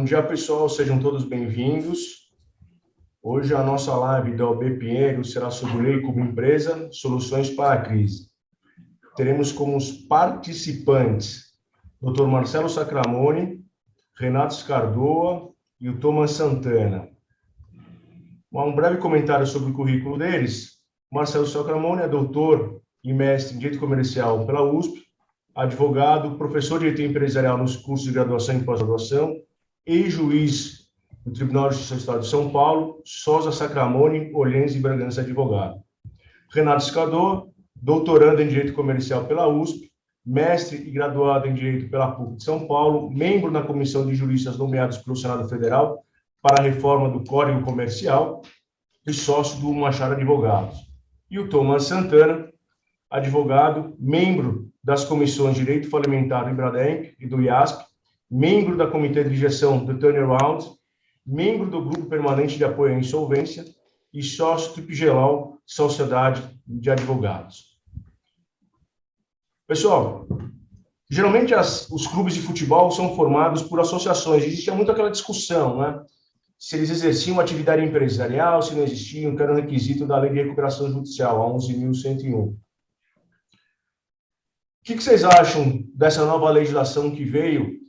Bom dia, pessoal, sejam todos bem-vindos. Hoje a nossa live da OAB Pinheiro será sobre Lei como Empresa, Soluções para a Crise. Teremos como os participantes Dr. Marcelo Sacramone, Renato Scardoa e o Thomas Santana. Um breve comentário sobre o currículo deles. Marcelo Sacramone é doutor e mestre em Direito Comercial pela USP, advogado, professor de Direito Empresarial nos cursos de graduação e pós-graduação e juiz do Tribunal de Justiça do Estado de São Paulo, Souza Sacramone, Orleans e Bragança Advogado. Renato Scardoa, doutorando em Direito Comercial pela USP, mestre e graduado em Direito pela PUC de São Paulo, membro da Comissão de Juristas nomeados pelo Senado Federal para a reforma do Código Comercial e sócio do Machado Advogados. E o Thomas Santana, advogado, membro das comissões de Direito Falimentar do Ibradem e do IASP, membro da Comitê de Gestão do Turnaround, membro do Grupo Permanente de Apoio à Insolvência e sócio do Pigelau, Sociedade de Advogados. Pessoal, geralmente os clubes de futebol são formados por associações. Existia muito aquela discussão, né? Se eles exerciam atividade empresarial, se não existiam, que era um requisito da Lei de Recuperação Judicial, a 11.101. O que vocês acham dessa nova legislação que veio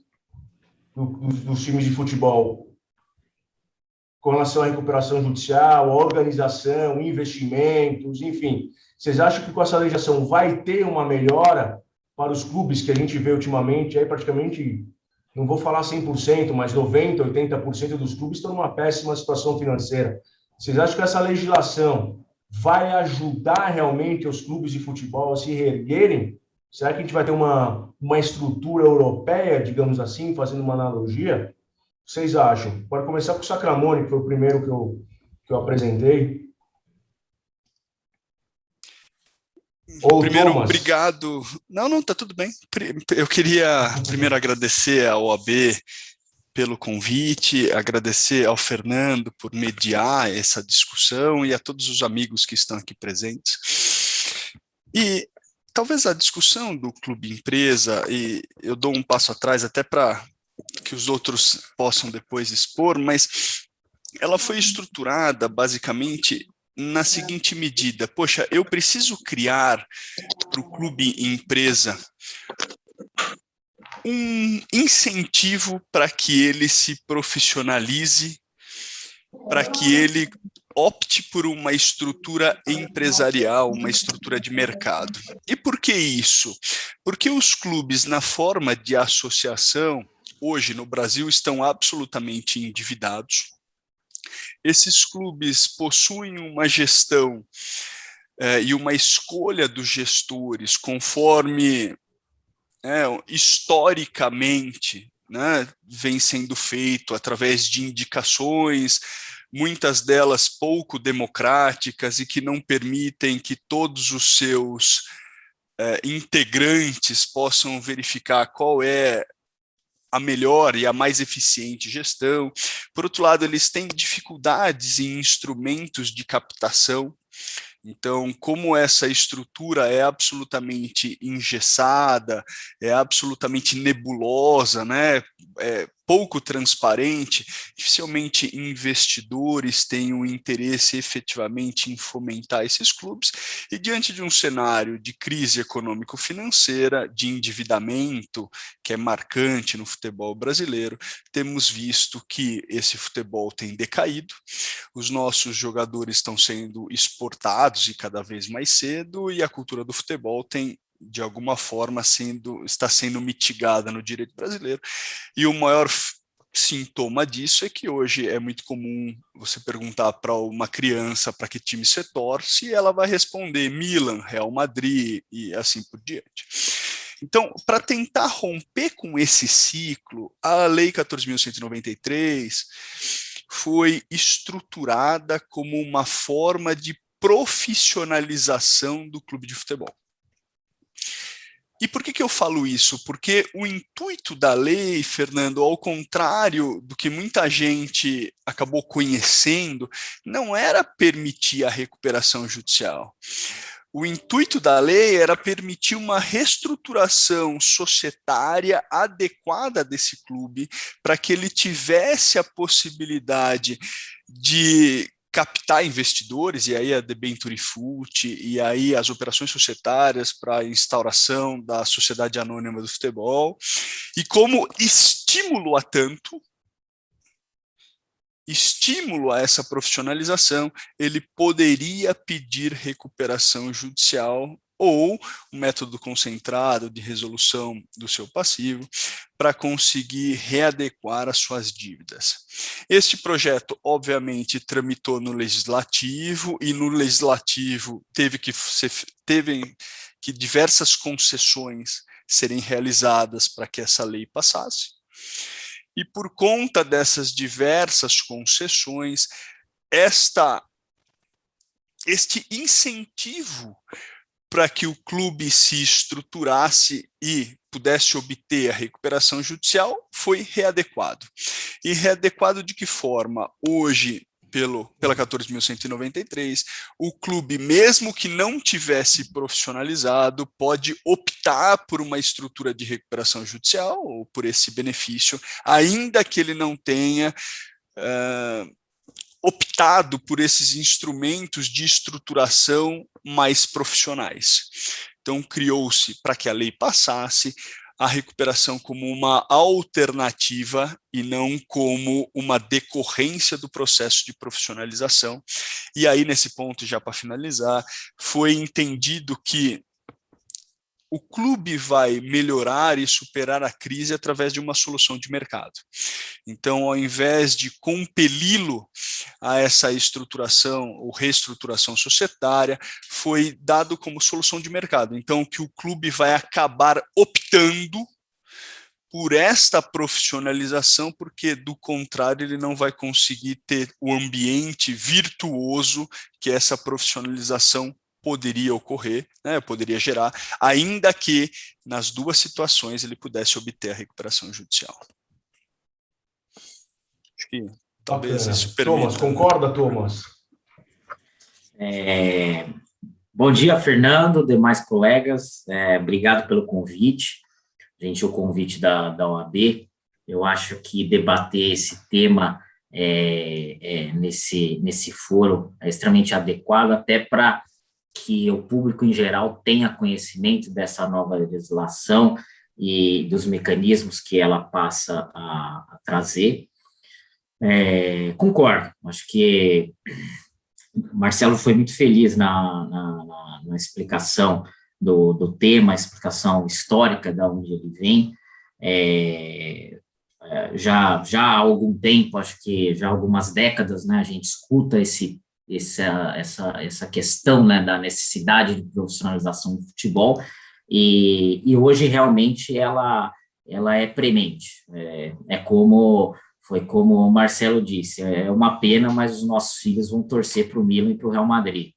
dos times de futebol com relação à recuperação judicial, a organização, investimentos, enfim? Vocês acham que com essa legislação vai ter uma melhora para os clubes que a gente vê ultimamente? Aí praticamente, não vou falar 100%, mas 90%, 80% dos clubes estão numa péssima situação financeira. Vocês acham que essa legislação vai ajudar realmente os clubes de futebol a se reerguerem? Será que a gente vai ter uma estrutura europeia, digamos assim, fazendo uma analogia? O que vocês acham? Pode começar com o Sacramone, que foi o primeiro que eu apresentei. Ou primeiro, Thomas. Obrigado. Não, tá tudo bem. Eu queria primeiro agradecer à OAB pelo convite, agradecer ao Fernando por mediar essa discussão e a todos os amigos que estão aqui presentes. E talvez a discussão do Clube Empresa, e eu dou um passo atrás até para que os outros possam depois expor, mas ela foi estruturada basicamente na seguinte medida: poxa, eu preciso criar para o Clube Empresa um incentivo para que ele se profissionalize, para que ele opte por uma estrutura empresarial, uma estrutura de mercado. E por que isso? Porque os clubes, na forma de associação, hoje no Brasil, estão absolutamente endividados. Esses clubes possuem uma gestão e uma escolha dos gestores conforme historicamente, né, vem sendo feito através de indicações, muitas delas pouco democráticas e que não permitem que todos os seus integrantes possam verificar qual é a melhor e a mais eficiente gestão. Por outro lado, eles têm dificuldades em instrumentos de captação. Então, como essa estrutura é absolutamente engessada, é absolutamente nebulosa, né? É pouco transparente, dificilmente investidores têm um interesse efetivamente em fomentar esses clubes, e diante de um cenário de crise econômico-financeira, de endividamento, que é marcante no futebol brasileiro, temos visto que esse futebol tem decaído, os nossos jogadores estão sendo exportados e cada vez mais cedo, e a cultura do futebol tem, de alguma forma, está sendo mitigada no direito brasileiro. E o maior sintoma disso é que hoje é muito comum você perguntar para uma criança para que time você torce, e ela vai responder Milan, Real Madrid e assim por diante. Então, para tentar romper com esse ciclo, a Lei 14.193 foi estruturada como uma forma de profissionalização do clube de futebol. E por que eu falo isso? Porque o intuito da lei, Fernando, ao contrário do que muita gente acabou conhecendo, não era permitir a recuperação judicial. O intuito da lei era permitir uma reestruturação societária adequada desse clube, para que ele tivesse a possibilidade de captar investidores, e aí a debenture fut, e aí as operações societárias para a instauração da Sociedade Anônima do Futebol, e como estímulo a essa profissionalização, ele poderia pedir recuperação judicial ou um método concentrado de resolução do seu passivo para conseguir readequar as suas dívidas. Este projeto, obviamente, tramitou no Legislativo, e no Legislativo teve que diversas concessões serem realizadas para que essa lei passasse. E por conta dessas diversas concessões, este incentivo para que o clube se estruturasse e pudesse obter a recuperação judicial foi readequado. E readequado de que forma? Hoje, pela 14.193, o clube, mesmo que não tivesse profissionalizado, pode optar por uma estrutura de recuperação judicial ou por esse benefício, ainda que ele não tenha optado por esses instrumentos de estruturação mais profissionais. Então, criou-se, para que a lei passasse, a recuperação como uma alternativa e não como uma decorrência do processo de profissionalização. E aí, nesse ponto, já para finalizar, foi entendido que o clube vai melhorar e superar a crise através de uma solução de mercado. Então, ao invés de compeli-lo a essa estruturação ou reestruturação societária, foi dado como solução de mercado. Então, que o clube vai acabar optando por esta profissionalização, porque, do contrário, ele não vai conseguir ter o ambiente virtuoso que essa profissionalização poderia ocorrer, né, poderia gerar, ainda que, nas duas situações, ele pudesse obter a recuperação judicial. Acho que talvez isso permita. Thomas, concorda, Thomas? Bom dia, Fernando, demais colegas, obrigado pelo convite, o convite da OAB. Eu acho que debater esse tema nesse foro é extremamente adequado, até para que o público em geral tenha conhecimento dessa nova legislação e dos mecanismos que ela passa a trazer. Concordo, acho que o Marcelo foi muito feliz na explicação do tema, a explicação histórica de onde ele vem. Já há algum tempo, acho que já há algumas décadas, né, a gente escuta essa questão, né, da necessidade de profissionalização do futebol, e hoje realmente ela é premente. Foi como o Marcelo disse, é uma pena, mas os nossos filhos vão torcer para o Milan e para o Real Madrid,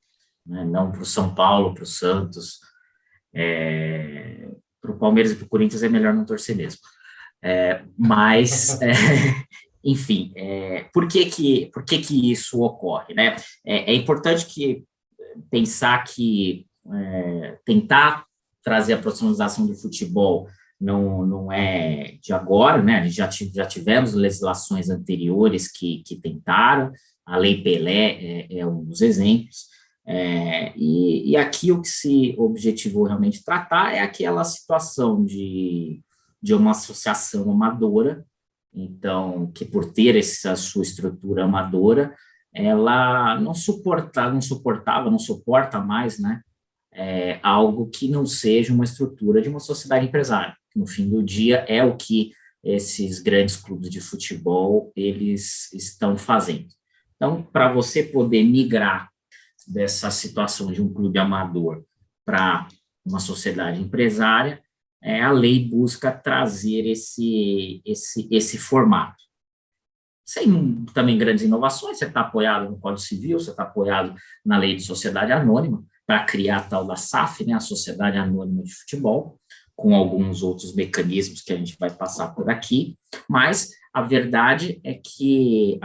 né, não para o São Paulo, para o Santos. Para o Palmeiras e para o Corinthians é melhor não torcer mesmo. Enfim, por que isso ocorre, né? É importante pensar que tentar trazer a profissionalização do futebol não é de agora, né? Já tivemos legislações anteriores que tentaram, a Lei Pelé é um dos exemplos, e aqui o que se objetivou realmente tratar é aquela situação de uma associação amadora, então, que por ter essa sua estrutura amadora, ela não suporta mais, né, algo que não seja uma estrutura de uma sociedade empresária. No fim do dia, é o que esses grandes clubes de futebol, eles estão fazendo. Então, para você poder migrar dessa situação de um clube amador para uma sociedade empresária, a lei busca trazer esse formato. Sem também grandes inovações, você está apoiado no Código Civil, você está apoiado na Lei de Sociedade Anônima, para criar a tal da SAF, né, a Sociedade Anônima de Futebol, com alguns outros mecanismos que a gente vai passar por aqui, mas a verdade é que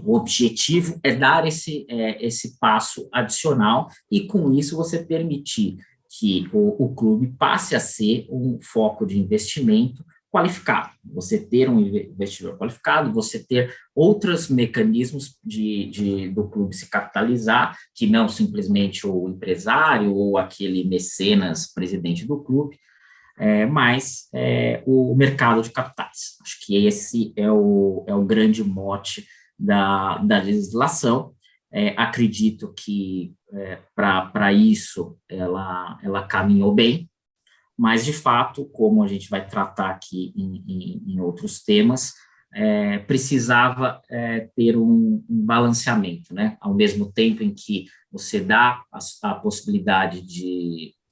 O objetivo é dar esse passo adicional e, com isso, você permitir que o clube passe a ser um foco de investimento qualificado. Você ter um investidor qualificado, você ter outros mecanismos do clube se capitalizar, que não simplesmente o empresário ou aquele mecenas presidente do clube, mas o mercado de capitais. Acho que esse é o grande mote da legislação. Acredito que para isso ela caminhou bem, mas, de fato, como a gente vai tratar aqui em outros temas, precisava ter um balanceamento, né? Ao mesmo tempo em que você dá a possibilidade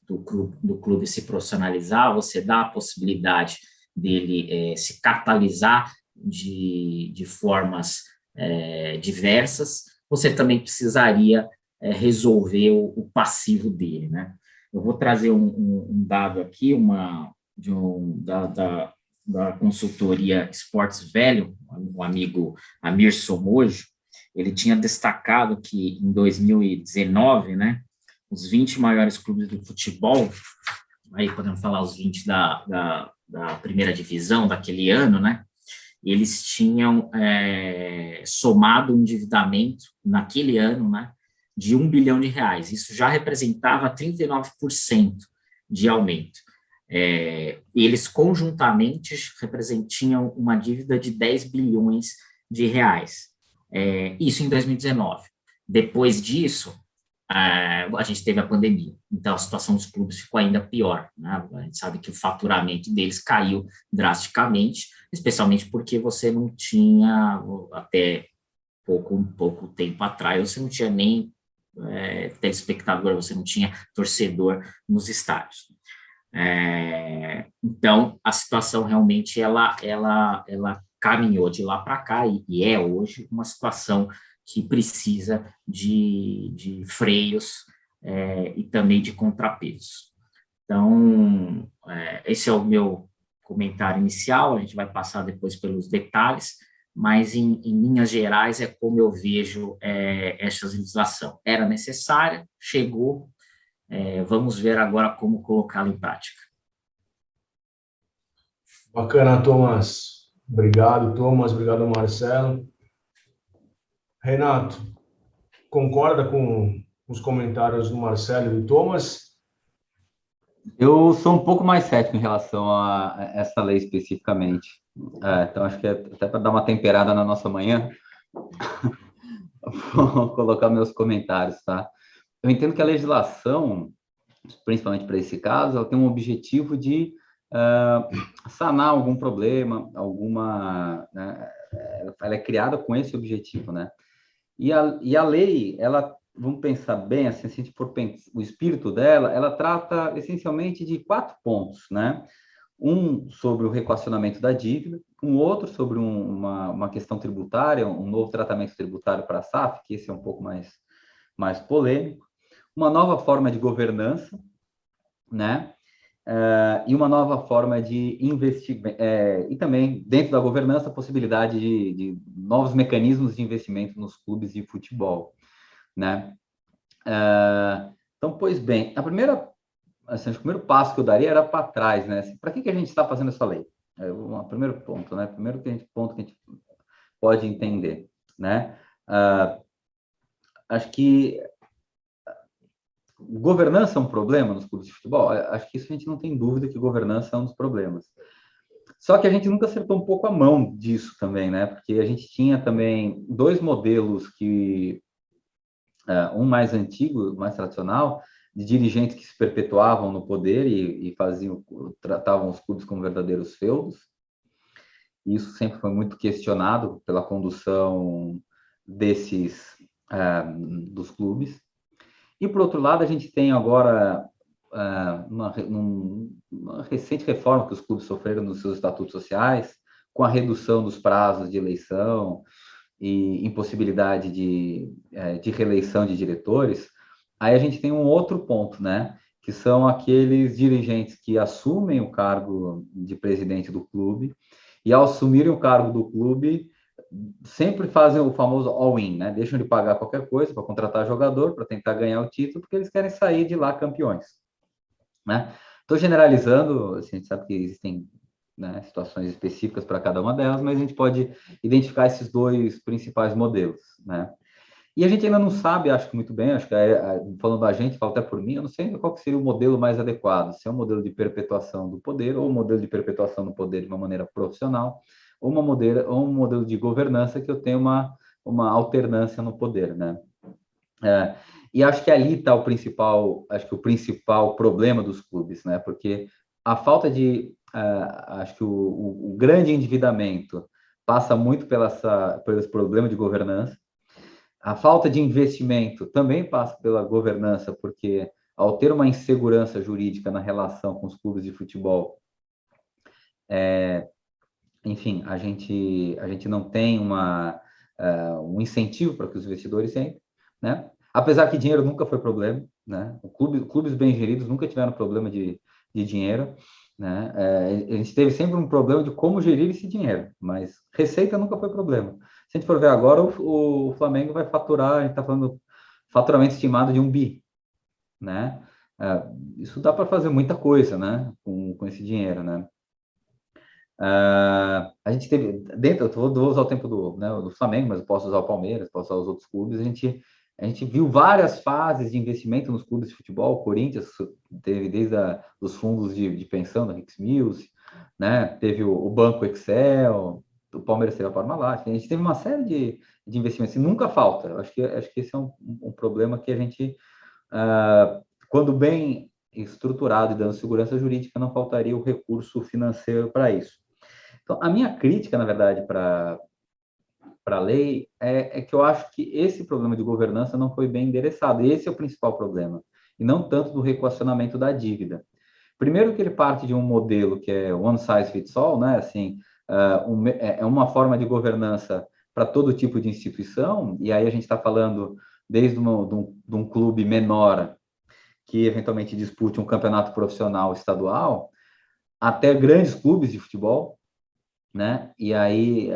do clube se profissionalizar, você dá a possibilidade dele se capitalizar de formas diversas, você também precisaria resolver o passivo dele, né? Eu vou trazer um dado aqui, da consultoria Sports Value, o amigo Amir Somojo. Ele tinha destacado que em 2019, né, os 20 maiores clubes do futebol, aí podemos falar os 20 da primeira divisão daquele ano, né, eles tinham somado um endividamento naquele ano, né, de R$1 bilhão. Isso já representava 39% de aumento. Eles conjuntamente representiam uma dívida de 10 bilhões de reais. Isso em 2019. Depois disso, a gente teve a pandemia. Então, a situação dos clubes ficou ainda pior, né? A gente sabe que o faturamento deles caiu drasticamente, especialmente porque você não tinha, até pouco tempo atrás, você não tinha nem telespectador, você não tinha torcedor nos estádios. Então, a situação realmente ela caminhou de lá para cá e é hoje uma situação que precisa de freios e também de contrapesos. Então, esse é o meu comentário inicial, a gente vai passar depois pelos detalhes, mas em linhas gerais é como eu vejo essa legislação. Era necessária, chegou, vamos ver agora como colocá-la em prática. Bacana, Thomas. Obrigado, Thomas. Obrigado, Marcelo. Renato, concorda com os comentários do Marcelo e do Thomas? Eu sou um pouco mais cético em relação a essa lei especificamente. Então, acho que até para dar uma temperada na nossa manhã, vou colocar meus comentários, tá? Eu entendo que a legislação, principalmente para esse caso, ela tem um objetivo de sanar algum problema, né? Ela é criada com esse objetivo, né? E a lei, ela, vamos pensar bem, assim, se a gente for pensar, o espírito dela, ela trata essencialmente de 4 pontos, né? Um sobre o reequacionamento da dívida, um outro sobre uma questão tributária, um novo tratamento tributário para a SAF, que esse é um pouco mais polêmico, uma nova forma de governança, né? E uma nova forma de investimento, e também, dentro da governança, a possibilidade de novos mecanismos de investimento nos clubes de futebol, né? Então, pois bem, o primeiro passo que eu daria era para trás, né? Assim, para que a gente está fazendo essa lei? O primeiro ponto, né? Primeiro ponto que a gente pode entender, né? Acho que governança é um problema nos clubes de futebol? Acho que isso a gente não tem dúvida que governança é um dos problemas. Só que a gente nunca acertou um pouco a mão disso também, né? Porque a gente tinha também 2 modelos um mais antigo, mais tradicional, de dirigentes que se perpetuavam no poder e tratavam os clubes como verdadeiros feudos. Isso sempre foi muito questionado pela condução dos clubes. E, por outro lado, a gente tem agora uma recente reforma que os clubes sofreram nos seus estatutos sociais, com a redução dos prazos de eleição e impossibilidade de reeleição de diretores. Aí a gente tem um outro ponto, né? Que são aqueles dirigentes que assumem o cargo de presidente do clube e, ao assumirem o cargo do clube, sempre fazem o famoso all-in, né? Deixam de pagar qualquer coisa para contratar jogador, para tentar ganhar o título, porque eles querem sair de lá campeões, né? Estou generalizando, assim, a gente sabe que existem, né, situações específicas para cada uma delas, mas a gente pode identificar esses dois principais modelos, né? E a gente ainda não sabe, acho que muito bem, acho que falando da gente, falo até por mim, eu não sei ainda qual que seria o modelo mais adequado, se é um modelo de perpetuação do poder ou um modelo de perpetuação do poder de uma maneira profissional, ou ou um modelo de governança que eu tenho uma alternância no poder, né? E acho que ali está acho que o principal problema dos clubes, né? Porque a falta de, acho que o grande endividamento passa muito por esse problema de governança. A falta de investimento também passa pela governança, porque ao ter uma insegurança jurídica na relação com os clubes de futebol, enfim, a gente não tem um incentivo para que os investidores entrem, né? Apesar que dinheiro nunca foi problema, né? Clubes bem geridos nunca tiveram problema de dinheiro, né? A gente teve sempre um problema de como gerir esse dinheiro, mas receita nunca foi problema. Se a gente for ver agora, o Flamengo vai faturar, a gente está falando faturamento estimado de 1 bi, né? Isso dá para fazer muita coisa, né? Com esse dinheiro, né? A gente teve, eu vou usar o tempo do Flamengo, mas eu posso usar o Palmeiras, posso usar os outros clubes, a gente viu várias fases de investimento nos clubes de futebol. O Corinthians teve desde os fundos de pensão da Rix Mills, né? Teve o Banco Excel, o Palmeiras teve a Parmalat, a gente teve uma série de investimentos, e nunca falta. Eu acho que esse é um problema que a gente, quando bem estruturado e dando segurança jurídica, não faltaria o recurso financeiro para isso. Então, a minha crítica, na verdade, para a lei é que eu acho que esse problema de governança não foi bem endereçado. Esse é o principal problema, e não tanto do reequacionamento da dívida. Primeiro que ele parte de um modelo que é one size fits all, né? Assim, é uma forma de governança para todo tipo de instituição, e aí a gente está falando desde de um clube menor que eventualmente dispute um campeonato profissional estadual, até grandes clubes de futebol, né? E aí,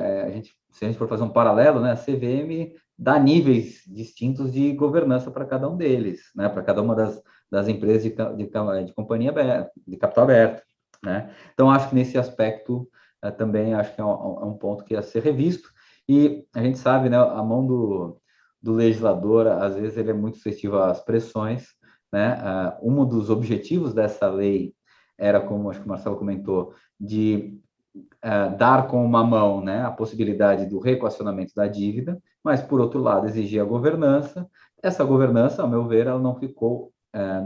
se a gente for fazer um paralelo, né, a CVM dá níveis distintos de governança para cada um deles, né? Para cada uma das empresas de companhia aberta, de capital aberto, né? Então, acho que nesse aspecto também acho que é um ponto que ia ser revisto. E a gente sabe, né, a mão do legislador, às vezes, ele é muito suscetível às pressões, né? Um dos objetivos dessa lei era, como acho que o Marcelo comentou, de dar com uma mão, né, a possibilidade do reequacionamento da dívida, mas, por outro lado, exigir a governança. Essa governança, ao meu ver, ela não ficou,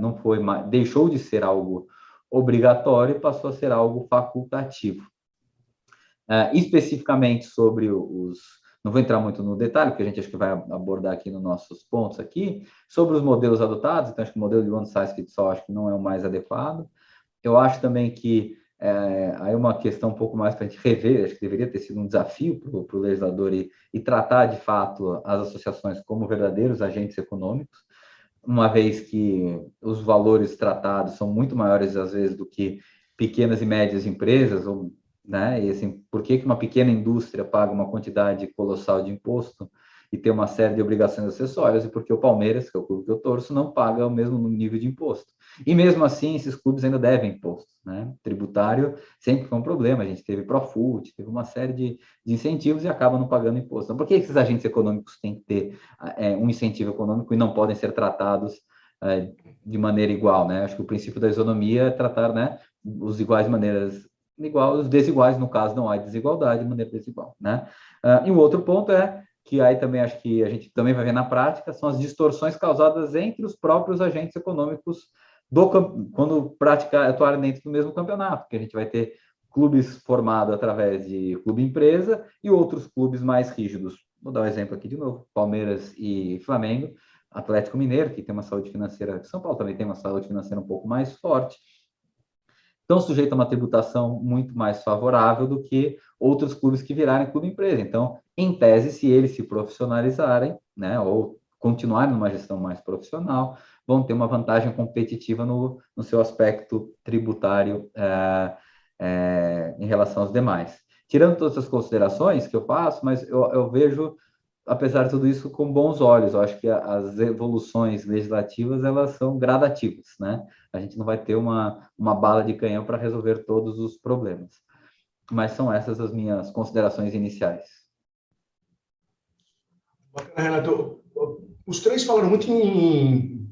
não foi mais, deixou de ser algo obrigatório e passou a ser algo facultativo. Especificamente sobre não vou entrar muito no detalhe, porque a gente acho que vai abordar aqui nos nossos pontos aqui, sobre os modelos adotados. Então, acho que o modelo de one size fits all acho que não é o mais adequado. Eu acho também que aí uma questão um pouco mais para a gente rever, acho que deveria ter sido um desafio para o legislador e tratar, de fato, as associações como verdadeiros agentes econômicos, uma vez que os valores tratados são muito maiores, às vezes, do que pequenas e médias empresas, né? E, assim, por que uma pequena indústria paga uma quantidade colossal de imposto e tem uma série de obrigações acessórias, e porque o Palmeiras, que é o clube que eu torço, não paga o mesmo nível de imposto. E mesmo assim, esses clubes ainda devem imposto, né? Tributário sempre foi um problema. A gente teve Profut, teve uma série de incentivos e acaba não pagando imposto. Então, por que esses agentes econômicos têm que ter um incentivo econômico e não podem ser tratados de maneira igual, né? Acho que o princípio da isonomia é tratar, né, os iguais de maneiras igual, os desiguais, no caso, não há desigualdade de maneira desigual, né? E o outro ponto é que aí também acho que a gente também vai ver na prática, são as distorções causadas entre os próprios agentes econômicos quando atuarem dentro do mesmo campeonato, que a gente vai ter clubes formados através de clube-empresa e outros clubes mais rígidos. Vou dar um exemplo aqui de novo, Palmeiras e Flamengo, Atlético Mineiro, que tem uma saúde financeira, São Paulo também tem uma saúde financeira um pouco mais forte, estão sujeitos a uma tributação muito mais favorável do que outros clubes que virarem clube-empresa. Então, em tese, se eles se profissionalizarem, né, ou continuarem numa gestão mais profissional, vão ter uma vantagem competitiva no seu aspecto tributário em relação aos demais. tirando todas essas considerações que eu faço, mas eu vejo, apesar de tudo isso, com bons olhos. Eu acho que as evoluções legislativas, elas são gradativas, né? A gente não vai ter uma bala de canhão para resolver todos os problemas. Mas são essas as minhas considerações iniciais. Bacana, Renato. Os três falaram muito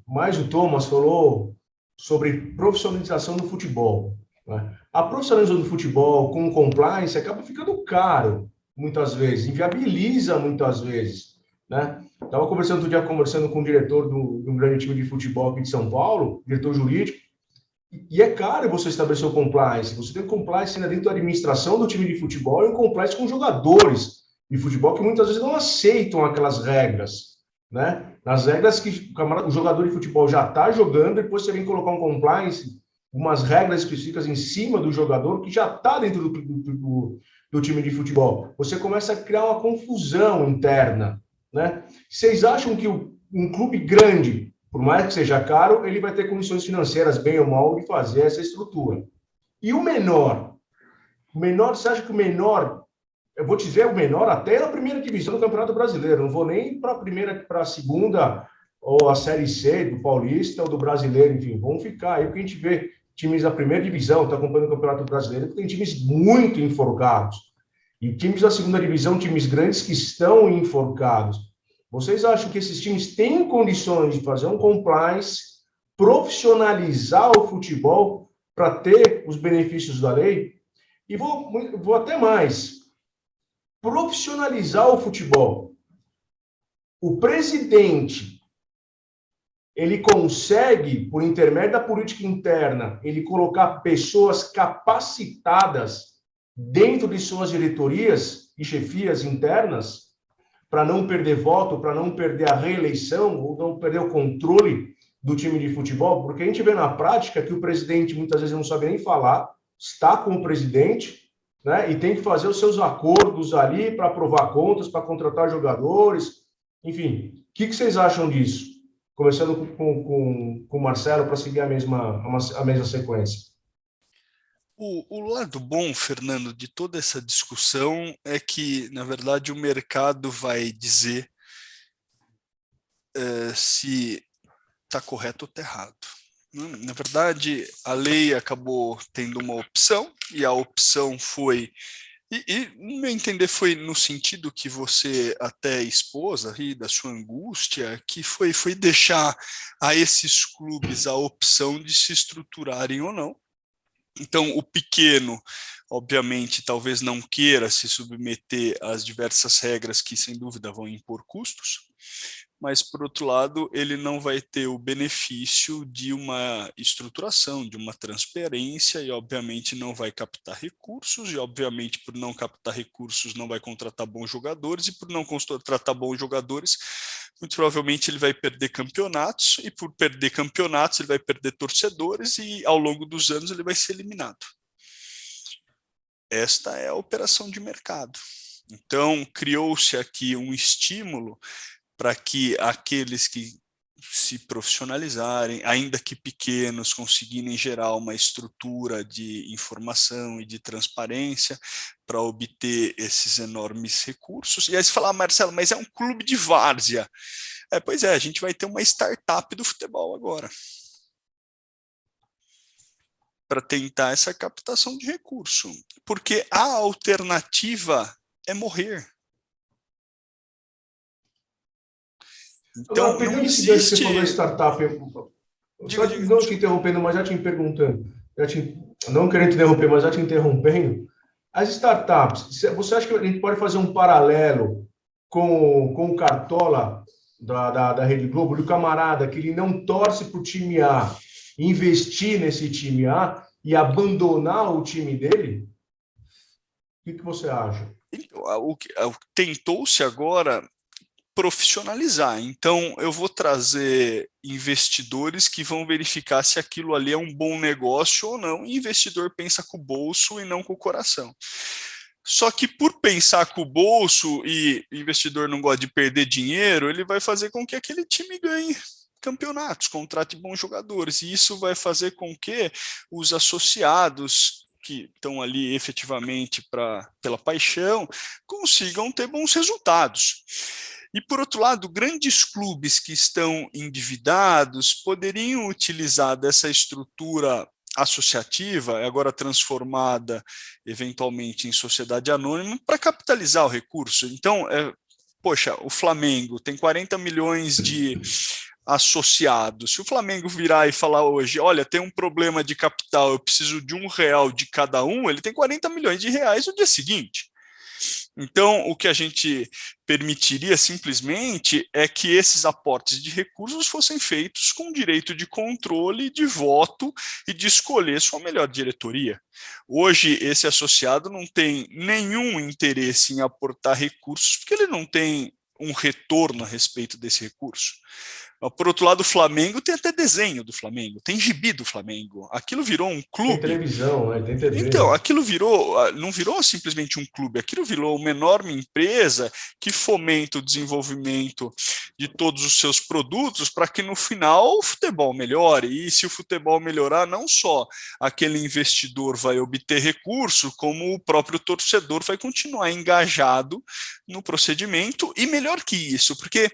mais o Thomas falou sobre profissionalização do futebol, né? A profissionalização do futebol com compliance acaba ficando caro, muitas vezes, inviabiliza muitas vezes, né? Estava conversando outro dia com o diretor de um grande time de futebol aqui de São Paulo, diretor jurídico, e é caro você estabelecer o compliance. Você tem compliance dentro da administração do time de futebol e um compliance com jogadores de futebol que muitas vezes não aceitam aquelas regras, né? Nas regras que o jogador de futebol já está jogando, depois você vem colocar um compliance, umas regras específicas em cima do jogador que já está dentro do time de futebol. Você começa a criar uma confusão interna, né? Vocês acham que um clube grande, por mais que seja caro, ele vai ter condições financeiras, bem ou mal, de fazer essa estrutura? E o menor? O menor, você acha que o menor, eu vou te dizer o menor até na primeira divisão do Campeonato Brasileiro, não vou nem para a primeira, para a segunda, ou a Série C do Paulista ou do Brasileiro, enfim, vamos ficar aí, porque a gente vê times da primeira divisão, está acompanhando o Campeonato Brasileiro, tem times muito enforcados, e times da segunda divisão, times grandes que estão enforcados. Vocês acham que esses times têm condições de fazer um compliance, profissionalizar o futebol para ter os benefícios da lei? E vou até mais. Profissionalizar o futebol. O presidente, ele consegue, por intermédio da política interna, ele colocar pessoas capacitadas dentro de suas diretorias e chefias internas, para não perder voto, para não perder a reeleição, ou não perder o controle do time de futebol, porque a gente vê na prática que o presidente muitas vezes não sabe nem falar, está com o presidente, né, e tem que fazer os seus acordos ali para aprovar contas, para contratar jogadores, enfim. O que vocês acham disso? Começando com o Marcelo, para seguir a mesma sequência. O lado bom, Fernando, de toda essa discussão é que, na verdade, o mercado vai dizer se está correto ou está errado. Na verdade, a lei acabou tendo uma opção, e a opção foi, e no meu entender foi no sentido que você até expôs aí da sua angústia, que foi deixar a esses clubes a opção de se estruturarem ou não. Então, o pequeno, obviamente, talvez não queira se submeter às diversas regras que, sem dúvida, vão impor custos, mas, por outro lado, ele não vai ter o benefício de uma estruturação, de uma transparência, e, obviamente, não vai captar recursos, e, obviamente, por não captar recursos, não vai contratar bons jogadores, e por não contratar bons jogadores, muito provavelmente ele vai perder campeonatos, e por perder campeonatos ele vai perder torcedores, e ao longo dos anos ele vai ser eliminado. Esta é a operação de mercado. Então, criou-se aqui um estímulo para que aqueles que se profissionalizarem, ainda que pequenos, conseguirem gerar uma estrutura de informação e de transparência para obter esses enormes recursos. E aí você fala, Marcelo, mas é um clube de várzea. Pois é, a gente vai ter uma startup do futebol agora, para tentar essa captação de recurso, porque a alternativa é morrer. Então, agora, não existe... Você falou startup, não te interrompendo, mas já te perguntando, não querendo te interromper, mas já te interrompendo, as startups, você acha que a gente pode fazer um paralelo com o Cartola da Rede Globo, do camarada que ele não torce para o time A, investir nesse time A e abandonar o time dele? O que você acha? Tentou-se agora profissionalizar. Então, eu vou trazer investidores que vão verificar se aquilo ali é um bom negócio ou não. E o investidor pensa com o bolso e não com o coração. Só que por pensar com o bolso e o investidor não gosta de perder dinheiro, ele vai fazer com que aquele time ganhe campeonatos, contrate bons jogadores. E isso vai fazer com que os associados que estão ali efetivamente pela paixão, consigam ter bons resultados. E, por outro lado, grandes clubes que estão endividados poderiam utilizar dessa estrutura associativa, agora transformada eventualmente em sociedade anônima, para capitalizar o recurso. Então, poxa, o Flamengo tem 40 milhões de associados. Se o Flamengo virar e falar hoje, olha, tem um problema de capital, eu preciso de R$1 de cada um, ele tem 40 milhões de reais no dia seguinte. Então, o que a gente permitiria simplesmente é que esses aportes de recursos fossem feitos com direito de controle, de voto e de escolher sua melhor diretoria. Hoje, esse associado não tem nenhum interesse em aportar recursos, porque ele não tem um retorno a respeito desse recurso. Por outro lado, o Flamengo tem até desenho do Flamengo, tem gibi do Flamengo. Aquilo virou um clube. Tem televisão, né? Tem TV. Então, aquilo não virou simplesmente um clube, aquilo virou uma enorme empresa que fomenta o desenvolvimento de todos os seus produtos para que no final o futebol melhore. E se o futebol melhorar, não só aquele investidor vai obter recurso, como o próprio torcedor vai continuar engajado no procedimento. E melhor que isso, porque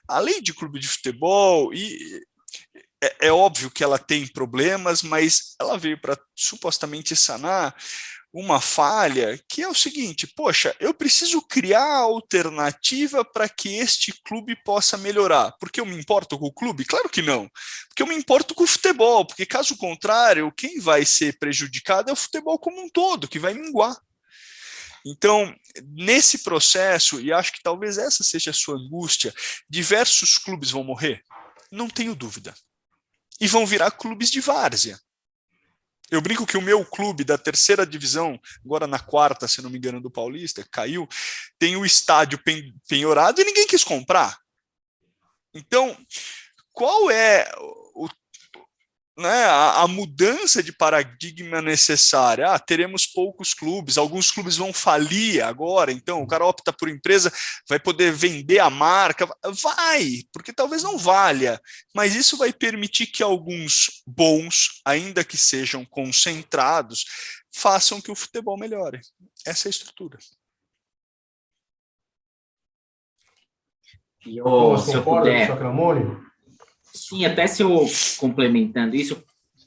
a lei de clube de futebol, é óbvio que ela tem problemas, mas ela veio para supostamente sanar uma falha que é o seguinte: poxa, eu preciso criar alternativa para que este clube possa melhorar. Porque eu me importo com o clube? Claro que não. Porque eu me importo com o futebol, porque caso contrário, quem vai ser prejudicado é o futebol como um todo, que vai minguar. Então, nesse processo, e acho que talvez essa seja a sua angústia, diversos clubes vão morrer? Não tenho dúvida. E vão virar clubes de várzea. Eu brinco que o meu clube da 3ª divisão, agora na 4ª, se não me engano, do Paulista, caiu, tem o estádio penhorado e ninguém quis comprar. Então, qual é a mudança de paradigma necessária? Teremos poucos clubes, alguns clubes vão falir agora, então o cara opta por empresa, vai poder vender a marca, vai, porque talvez não valha, mas isso vai permitir que alguns bons, ainda que sejam concentrados, façam que o futebol melhore. Essa é a estrutura. Thomas, concorda com o Sacramone? Sim, até se eu complementando isso,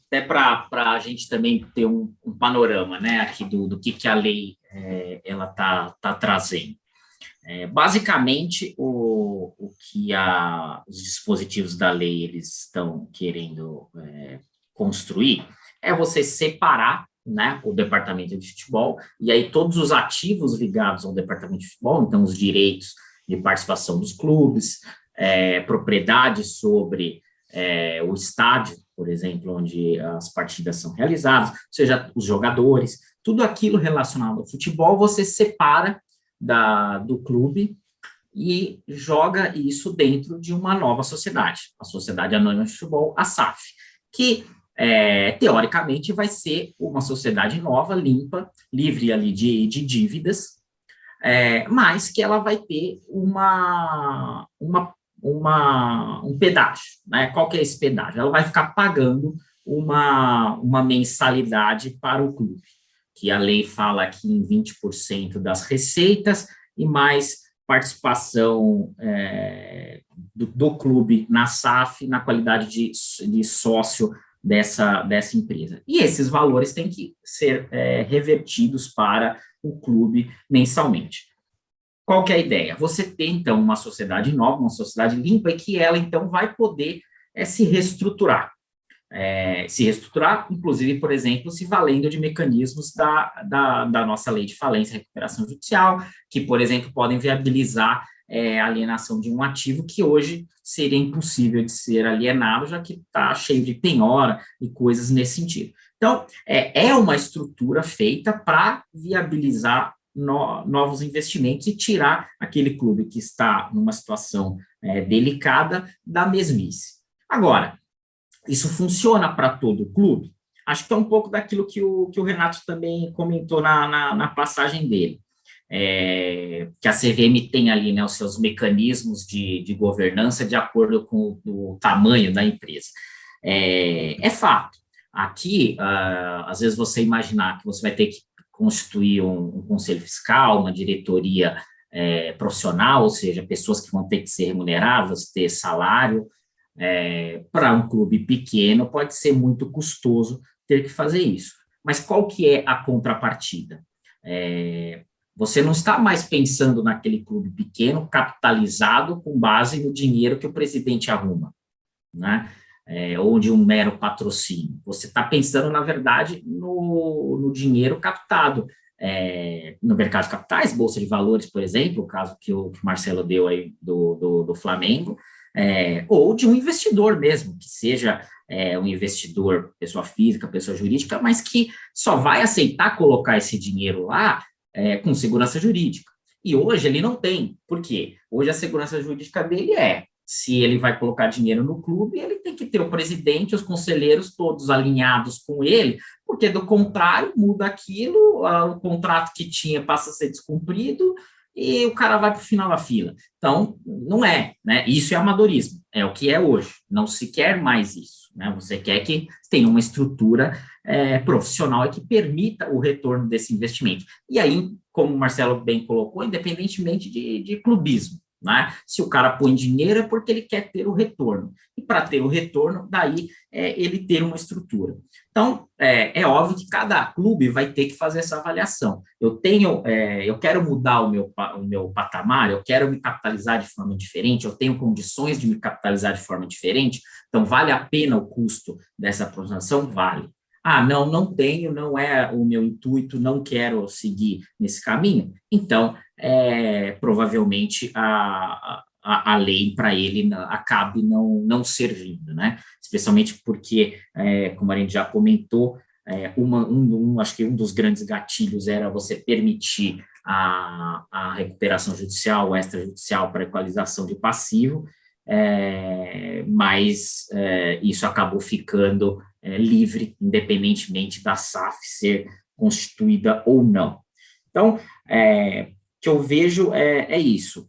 até para a gente também ter um panorama, né, aqui do que a lei ela tá trazendo. Basicamente, o que os dispositivos da lei eles estão querendo construir é você separar, né, o departamento de futebol, e aí todos os ativos ligados ao departamento de futebol, então os direitos de participação dos clubes, propriedade sobre o estádio, por exemplo, onde as partidas são realizadas, ou seja, os jogadores, tudo aquilo relacionado ao futebol, você separa do clube e joga isso dentro de uma nova sociedade, a Sociedade Anônima de Futebol, a SAF, que, teoricamente, vai ser uma sociedade nova, limpa, livre ali de dívidas, mas que ela vai ter um pedágio, né? Qual que é esse pedágio? Ela vai ficar pagando uma mensalidade para o clube, que a lei fala aqui em 20% das receitas e mais participação do clube na SAF, na qualidade de sócio dessa empresa. E esses valores têm que ser revertidos para o clube mensalmente. Qual que é a ideia? Você tem, então, uma sociedade nova, uma sociedade limpa, e que ela, então, vai poder se reestruturar. Inclusive, por exemplo, se valendo de mecanismos da nossa lei de falência e recuperação judicial, que, por exemplo, podem viabilizar a alienação de um ativo que hoje seria impossível de ser alienado, já que está cheio de penhora e coisas nesse sentido. Então, é uma estrutura feita para viabilizar novos investimentos e tirar aquele clube que está numa situação delicada da mesmice. Agora, isso funciona para todo o clube? Acho que é um pouco daquilo que o Renato também comentou na passagem dele, que a CVM tem ali, né, os seus mecanismos de governança de acordo com o tamanho da empresa. É fato. Aqui, às vezes você imaginar que você vai ter que constituir um conselho fiscal, uma diretoria profissional, ou seja, pessoas que vão ter que ser remuneradas, ter salário, para um clube pequeno pode ser muito custoso ter que fazer isso. Mas qual que é a contrapartida? Você não está mais pensando naquele clube pequeno, capitalizado com base no dinheiro que o presidente arruma, né? Ou de um mero patrocínio. Você está pensando, na verdade, no dinheiro captado no mercado de capitais, Bolsa de Valores, por exemplo, o caso que o Marcelo deu aí do Flamengo, ou de um investidor mesmo, que seja um investidor, pessoa física, pessoa jurídica, mas que só vai aceitar colocar esse dinheiro lá com segurança jurídica. E hoje ele não tem. Por quê? Hoje a segurança jurídica dele se ele vai colocar dinheiro no clube, ele tem que ter o presidente, os conselheiros todos alinhados com ele, porque do contrário, muda aquilo, o contrato que tinha passa a ser descumprido e o cara vai para o final da fila. Então, não né? Isso é amadorismo, é o que é hoje. Não se quer mais isso, né? Você quer que tenha uma estrutura profissional que permita o retorno desse investimento. E aí, como o Marcelo bem colocou, independentemente de clubismo, né? Se o cara põe dinheiro é porque ele quer ter o retorno. E para ter o retorno, daí ele ter uma estrutura. Então, é óbvio que cada clube vai ter que fazer essa avaliação. Eu quero mudar o meu patamar, eu quero me capitalizar de forma diferente, eu tenho condições de me capitalizar de forma diferente, então vale a pena o custo dessa aproximação? Vale. Não tenho, não é o meu intuito, não quero seguir nesse caminho. Então, provavelmente a lei para ele acabe não servindo, né? Especialmente porque, como a gente já comentou, acho que um dos grandes gatilhos era você permitir a recuperação judicial, o extrajudicial para equalização de passivo, mas isso acabou ficando livre, independentemente da SAF ser constituída ou não. Então, o que eu vejo é isso.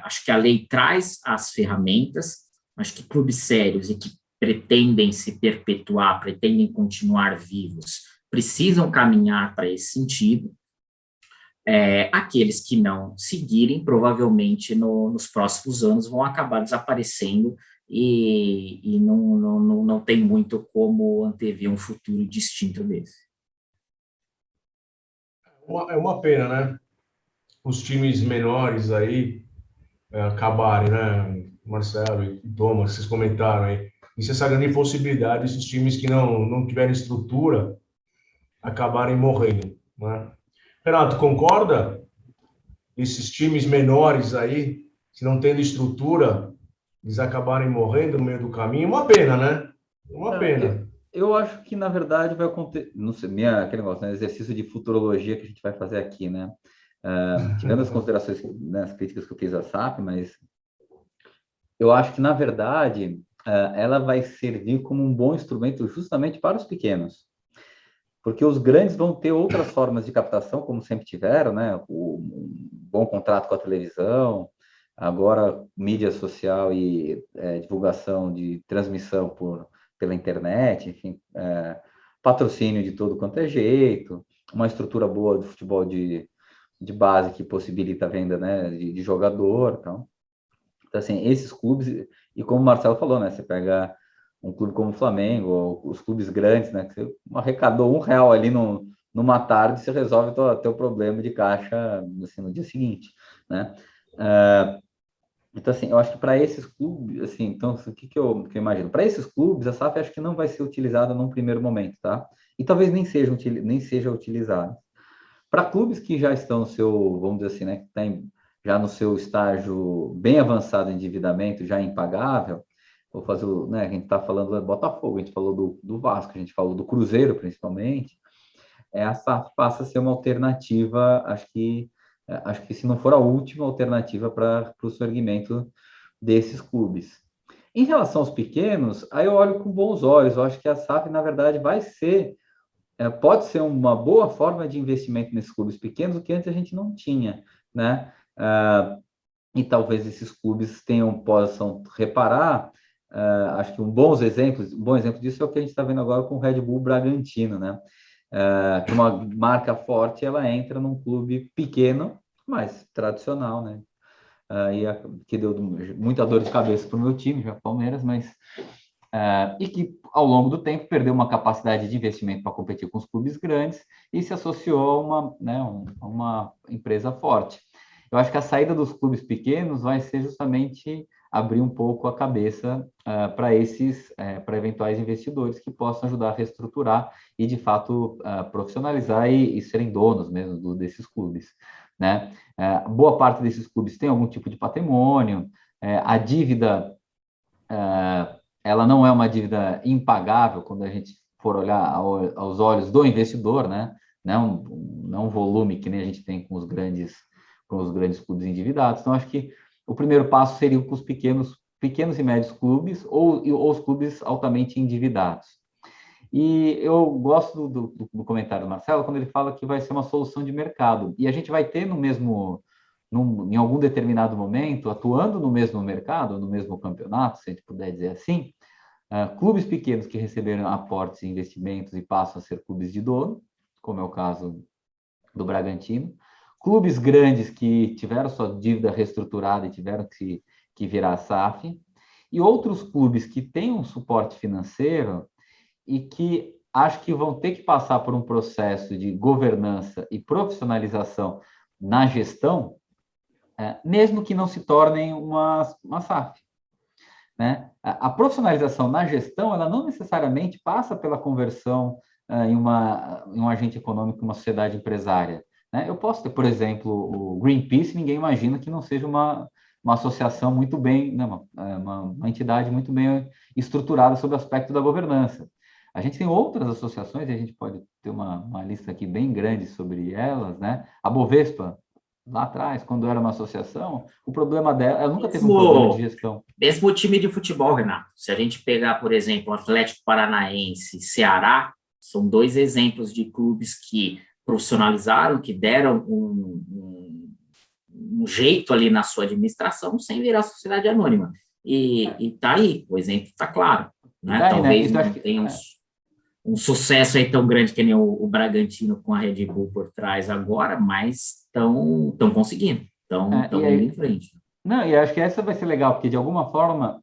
Acho que a lei traz as ferramentas, acho que clubes sérios e que pretendem se perpetuar, pretendem continuar vivos, precisam caminhar para esse sentido. Aqueles que não seguirem, provavelmente nos próximos anos vão acabar desaparecendo e não tem muito como antever um futuro distinto desse. É uma pena, né? Os times menores aí acabarem, né? Marcelo e Thomas, vocês comentaram aí. Isso é essa grande possibilidade desses times que não tiverem estrutura acabarem morrendo, né? Renato, concorda? Esses times menores aí, se não tendo estrutura, eles acabarem morrendo no meio do caminho, uma pena, né? Uma pena. Eu acho que, na verdade, vai acontecer, não sei, aquele negócio, né, exercício de futurologia que a gente vai fazer aqui, né? Tirando as considerações, né, as críticas que eu fiz à SAF, mas eu acho que, na verdade, ela vai servir como um bom instrumento justamente para os pequenos, porque os grandes vão ter outras formas de captação, como sempre tiveram, né? Um bom contrato com a televisão, agora mídia social e divulgação de transmissão pela internet, enfim, patrocínio de todo quanto é jeito, uma estrutura boa do futebol de base que possibilita a venda, né, de jogador, então, assim, esses clubes, e como o Marcelo falou, né, você pega um clube como o Flamengo, ou os clubes grandes, né, que você arrecadou R$1 ali numa tarde, você resolve teu problema de caixa assim, no dia seguinte, né? Então, assim, eu acho que para esses clubes, assim, então, o que eu imagino? Para esses clubes, a SAF acho que não vai ser utilizada num primeiro momento, tá? E talvez nem seja utilizada. Para clubes que já estão no seu, vamos dizer assim, né, que tem já no seu estágio bem avançado de endividamento, já impagável, vou fazer, né, a gente está falando do Botafogo, a gente falou do Vasco, a gente falou do Cruzeiro, principalmente, a SAF passa a ser uma alternativa, acho que se não for a última alternativa para o surgimento desses clubes. Em relação aos pequenos, aí eu olho com bons olhos, eu acho que a SAF, na verdade, pode ser uma boa forma de investimento nesses clubes pequenos, o que antes a gente não tinha, né? E talvez esses clubes possam reparar acho que um bom exemplo disso é o que a gente está vendo agora com o Red Bull Bragantino, né? Que uma marca forte, ela entra num clube pequeno, mas tradicional, né? Que deu muita dor de cabeça para o meu time, já Palmeiras, mas e que ao longo do tempo perdeu uma capacidade de investimento para competir com os clubes grandes e se associou a uma empresa forte. Eu acho que a saída dos clubes pequenos vai ser justamente abrir um pouco a cabeça para eventuais investidores que possam ajudar a reestruturar e, de fato, profissionalizar e serem donos mesmo desses clubes, né? Boa parte desses clubes tem algum tipo de patrimônio, a dívida, ela não é uma dívida impagável quando a gente for olhar aos olhos do investidor, né? Não um volume que nem a gente tem com os grandes clubes endividados. Então, acho que o primeiro passo seria com os pequenos e médios clubes ou os clubes altamente endividados. E eu gosto do comentário do Marcelo quando ele fala que vai ser uma solução de mercado. E a gente vai ter em algum determinado momento, atuando no mesmo mercado, no mesmo campeonato, se a gente puder dizer assim, clubes pequenos que receberam aportes e investimentos e passam a ser clubes de dono, como é o caso do Bragantino, clubes grandes que tiveram sua dívida reestruturada e tiveram que virar SAF, e outros clubes que têm um suporte financeiro e que acho que vão ter que passar por um processo de governança e profissionalização na gestão, mesmo que não se tornem uma SAF. Né? A profissionalização na gestão, ela não necessariamente passa pela conversão em um agente econômico, uma sociedade empresária. Né? Eu posso ter, por exemplo, o Greenpeace, ninguém imagina que não seja uma associação muito bem, né? uma entidade muito bem estruturada sob o aspecto da governança. A gente tem outras associações, e a gente pode ter uma lista aqui bem grande sobre elas, né? A Bovespa, lá atrás, quando era uma associação, o problema dela, ela nunca teve um problema de gestão. Mesmo o time de futebol, Renato, se a gente pegar, por exemplo, o Atlético Paranaense, Ceará, são 2 exemplos de clubes que profissionalizaram, que deram um jeito ali na sua administração sem virar sociedade anônima. E tá aí, o exemplo está claro. Né? Daí, talvez né? não tenha um sucesso aí tão grande que nem o Bragantino com a Red Bull por trás agora, mas estão conseguindo, estão indo em frente. Não, e acho que essa vai ser legal, porque de alguma forma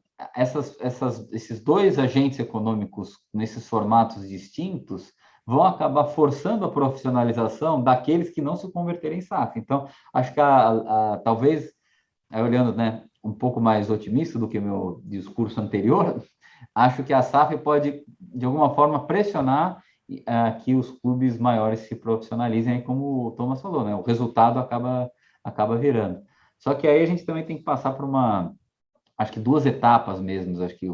esses 2 agentes econômicos nesses formatos distintos vão acabar forçando a profissionalização daqueles que não se converterem em SAF. Então, acho que talvez, olhando, né, um pouco mais otimista do que o meu discurso anterior, acho que a SAF pode, de alguma forma, pressionar que os clubes maiores se profissionalizem, como o Thomas falou, né? O resultado acaba virando. Só que aí a gente também tem que passar por acho que 2 etapas mesmo, acho que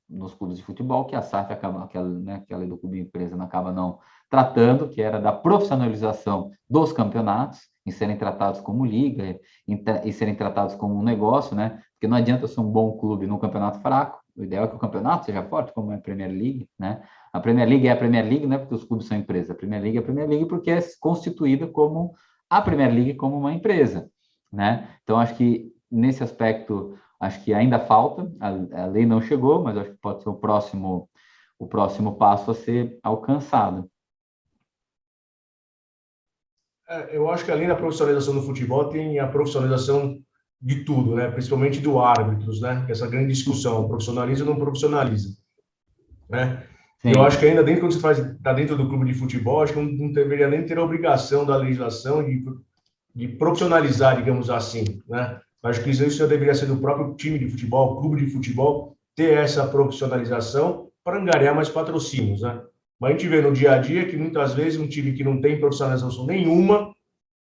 nos clubes de futebol, que a SAF acaba, aquela do clube empresa não acaba não tratando, que era da profissionalização dos campeonatos, em serem tratados como liga, e serem tratados como um negócio, né? Porque não adianta ser um bom clube num campeonato fraco, o ideal é que o campeonato seja forte, como é a Premier League, né? A Premier League é a Premier League, não é porque os clubes são empresas, a Premier League é a Premier League porque é constituída como a Premier League como uma empresa, né? Então, acho que nesse aspecto, acho que ainda falta, a lei não chegou, mas acho que pode ser o próximo passo a ser alcançado. Eu acho que além da profissionalização do futebol, tem a profissionalização de tudo, né? Principalmente do árbitros, né? Que essa grande discussão, profissionaliza ou não profissionaliza, né? Sim. Eu acho que ainda dentro, quando você está dentro do clube de futebol, acho que não deveria nem ter a obrigação da legislação de profissionalizar, digamos assim, né? Acho que isso já deveria ser do próprio time de futebol, clube de futebol, ter essa profissionalização para angariar mais patrocínios, né? Mas a gente vê no dia a dia que muitas vezes um time que não tem profissionalização nenhuma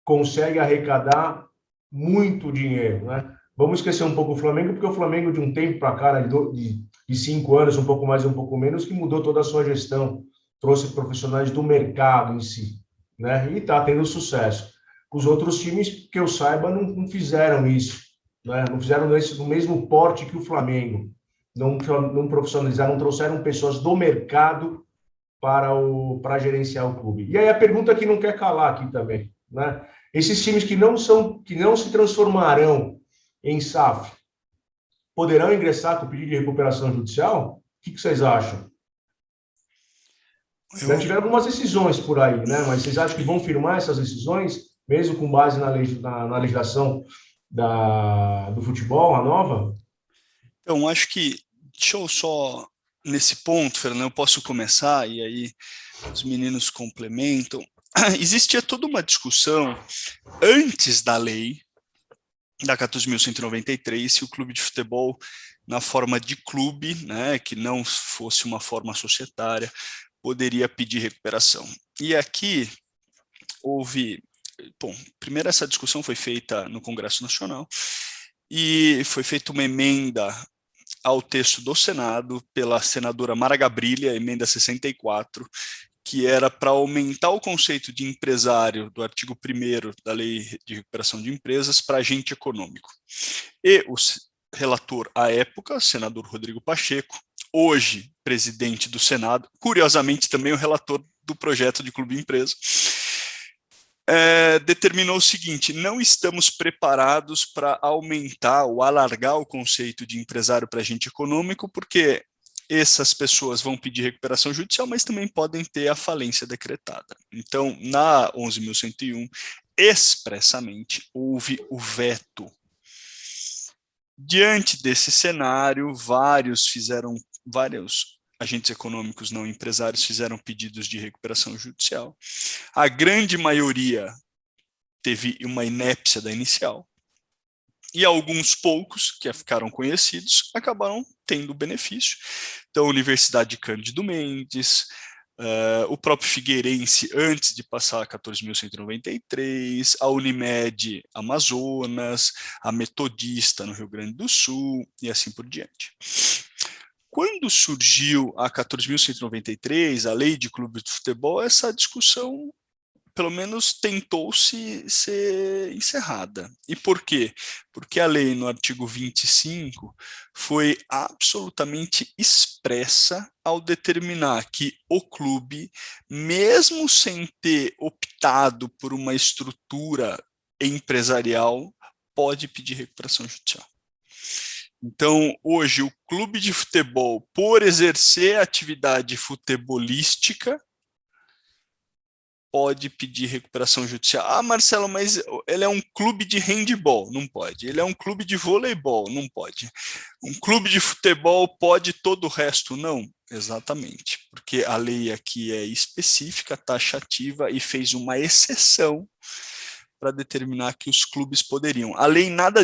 consegue arrecadar muito dinheiro, né? Vamos esquecer um pouco o Flamengo, porque o Flamengo de um tempo para cá, de 5 anos, um pouco mais, um pouco menos, que mudou toda a sua gestão, trouxe profissionais do mercado em si, né? E está tendo sucesso. Os outros times, que eu saiba, não fizeram isso, né? Não fizeram esse no mesmo porte que o Flamengo, não profissionalizaram, não trouxeram pessoas do mercado para gerenciar o clube. E aí a pergunta que não quer calar aqui também, né? Esses times que não se transformarão em SAF, poderão ingressar com pedido de recuperação judicial? O que vocês acham? Já tiveram algumas decisões por aí, né? Mas vocês acham que vão firmar essas decisões, mesmo com base na legislação do futebol, a nova? Então, acho que, deixa eu só, nesse ponto, Fernando, eu posso começar, e aí os meninos complementam. Existia toda uma discussão antes da lei, da 14.193, se o clube de futebol, na forma de clube, né, que não fosse uma forma societária, poderia pedir recuperação. E aqui houve... Bom, primeiro essa discussão foi feita no Congresso Nacional e foi feita uma emenda ao texto do Senado pela senadora Mara Gabrilli, a emenda 64, que era para aumentar o conceito de empresário do artigo 1º da Lei de Recuperação de Empresas para agente econômico. E o relator à época, senador Rodrigo Pacheco, hoje presidente do Senado, curiosamente também o relator do projeto de clube empresa, determinou o seguinte: não estamos preparados para aumentar ou alargar o conceito de empresário para agente econômico, porque essas pessoas vão pedir recuperação judicial, mas também podem ter a falência decretada. Então, na 11.101, expressamente, houve o veto. Diante desse cenário, vários agentes econômicos não empresários fizeram pedidos de recuperação judicial. A grande maioria teve uma inépcia da inicial. E alguns poucos, que ficaram conhecidos, acabaram tendo benefício. Então, a Universidade Cândido Mendes, o próprio Figueirense, antes de passar a 14.193, a Unimed Amazonas, a Metodista no Rio Grande do Sul, e assim por diante. Quando surgiu a 14.193, a lei de clube de futebol, essa discussão, pelo menos, tentou-se ser encerrada. E por quê? Porque a lei, no artigo 25, foi absolutamente expressa ao determinar que o clube, mesmo sem ter optado por uma estrutura empresarial, pode pedir recuperação judicial. Então, hoje, o clube de futebol, por exercer atividade futebolística, pode pedir recuperação judicial. Ah, Marcelo, mas ele é um clube de handebol, não pode. Ele é um clube de voleibol, não pode. Um clube de futebol pode, todo o resto não? Exatamente, porque a lei aqui é específica, taxativa, e fez uma exceção para determinar que os clubes poderiam. A lei nada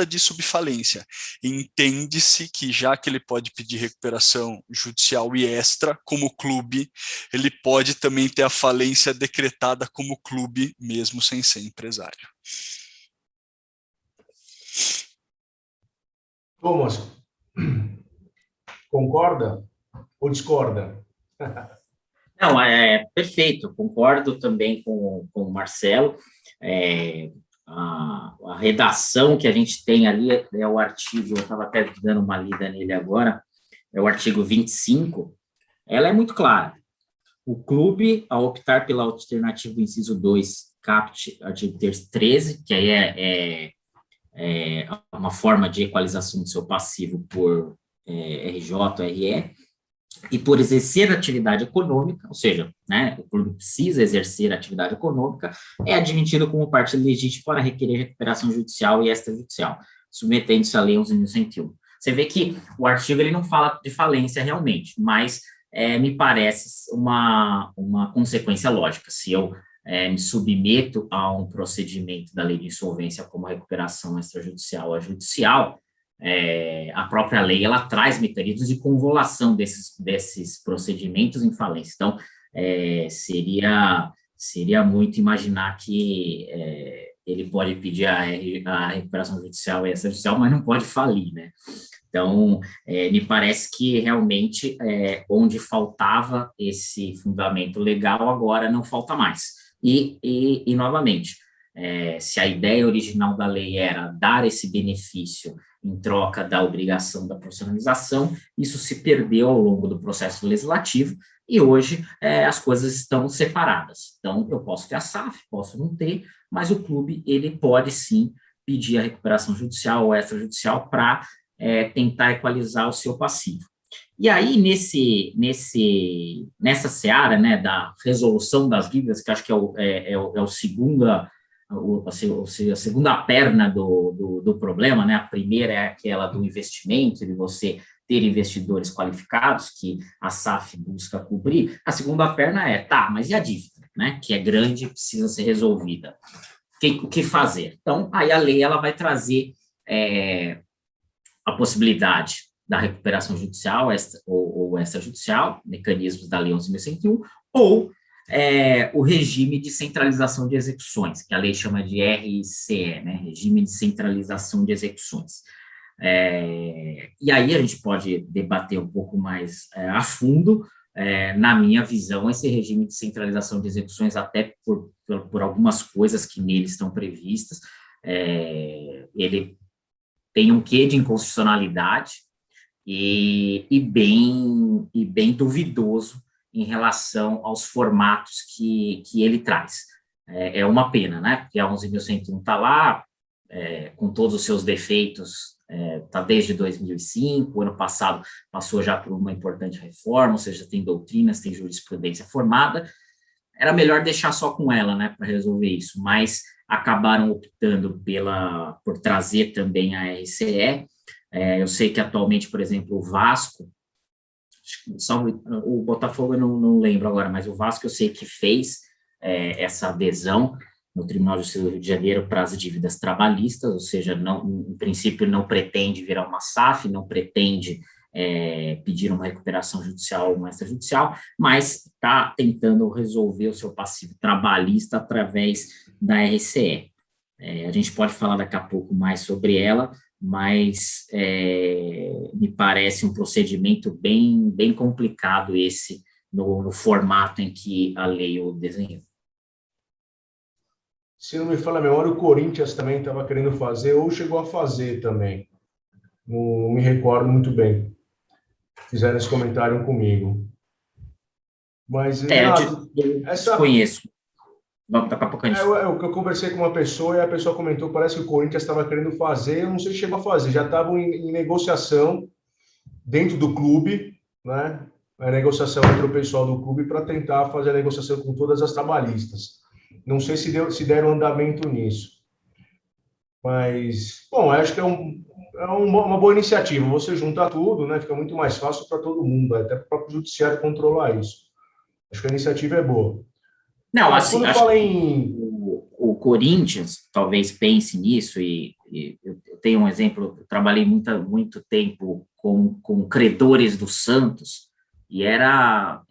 de subfalência. Entende-se que, já que ele pode pedir recuperação judicial e extra, como clube, ele pode também ter a falência decretada como clube, mesmo sem ser empresário. Thomas, concorda ou discorda? Não, perfeito, concordo também com o Marcelo. A redação que a gente tem ali é o artigo, eu estava até dando uma lida nele agora, é o artigo 25, ela é muito clara. O clube, ao optar pela alternativa inciso 2, caput, artigo 13, que aí é uma forma de equalização do seu passivo por RJ, RE, e por exercer atividade econômica, ou seja, né, o clube precisa exercer atividade econômica, é admitido como parte legítima para requerer recuperação judicial e extrajudicial, submetendo-se à Lei 11.101. Você vê que o artigo ele não fala de falência realmente, mas me parece uma consequência lógica. Se eu me submeto a um procedimento da Lei de Insolvência como recuperação extrajudicial a judicial, a própria lei ela traz mecanismos de convolução desses procedimentos em falência. Então, seria muito imaginar que ele pode pedir a recuperação judicial e extrajudicial, mas não pode falir, né? Então, me parece que realmente onde faltava esse fundamento legal, agora não falta mais. E novamente, se a ideia original da lei era dar esse benefício em troca da obrigação da profissionalização, isso se perdeu ao longo do processo legislativo e hoje as coisas estão separadas. Então, eu posso ter a SAF, posso não ter, mas o clube ele pode sim pedir a recuperação judicial ou extrajudicial para tentar equalizar o seu passivo. E aí, nessa seara, né, da resolução das dívidas, que acho que a segunda perna do problema, né? A primeira é aquela do investimento, de você ter investidores qualificados, que a SAF busca cobrir. A segunda perna mas e a dívida, né? Que é grande e precisa ser resolvida. O que fazer? Então, aí a lei ela vai trazer a possibilidade da recuperação judicial ou extrajudicial, mecanismos da Lei 11.101, ou o regime de centralização de execuções, que a lei chama de RCE, né, Regime de Centralização de Execuções. E aí a gente pode debater um pouco mais a fundo. Na minha visão, esse regime de centralização de execuções, até por algumas coisas que nele estão previstas, ele tem um quê de inconstitucionalidade e bem duvidoso em relação aos formatos que ele traz. É uma pena, né? Porque a 11.101 está lá, com todos os seus defeitos, está desde 2005, o ano passado passou já por uma importante reforma, ou seja, tem doutrinas, tem jurisprudência formada. Era melhor deixar só com ela, né, para resolver isso, mas acabaram optando por trazer também a RCE. Eu sei que atualmente, por exemplo, o Vasco, o Botafogo eu não lembro agora, mas o Vasco eu sei que fez essa adesão no Tribunal de Justiça do Rio de Janeiro para as dívidas trabalhistas, ou seja, em princípio não pretende virar uma SAF, não pretende pedir uma recuperação judicial ou uma extrajudicial, mas está tentando resolver o seu passivo trabalhista através da RCE. A gente pode falar daqui a pouco mais sobre ela, mas me parece um procedimento bem complicado esse, no formato em que a lei o desenhou. Se não me falha a memória, o Corinthians também estava querendo fazer, ou chegou a fazer também. Não me recordo muito bem. Fizeram esse comentário comigo. Mas, Renato, eu conheço. Daqui a pouco a gente... eu conversei com uma pessoa e a pessoa comentou, parece que o Corinthians estava querendo fazer, eu não sei se chegou a fazer, já estavam em negociação dentro do clube, né? A negociação entre o pessoal do clube para tentar fazer a negociação com todas as trabalhistas. Não sei se deram andamento nisso. Mas, bom, acho que é uma boa iniciativa. Você junta tudo, né? Fica muito mais fácil para todo mundo, até para o próprio judiciário controlar isso. Acho que a iniciativa é boa. Não, assim, acho que o Corinthians talvez pense nisso, e eu tenho um exemplo, eu trabalhei muito tempo com credores do Santos, e era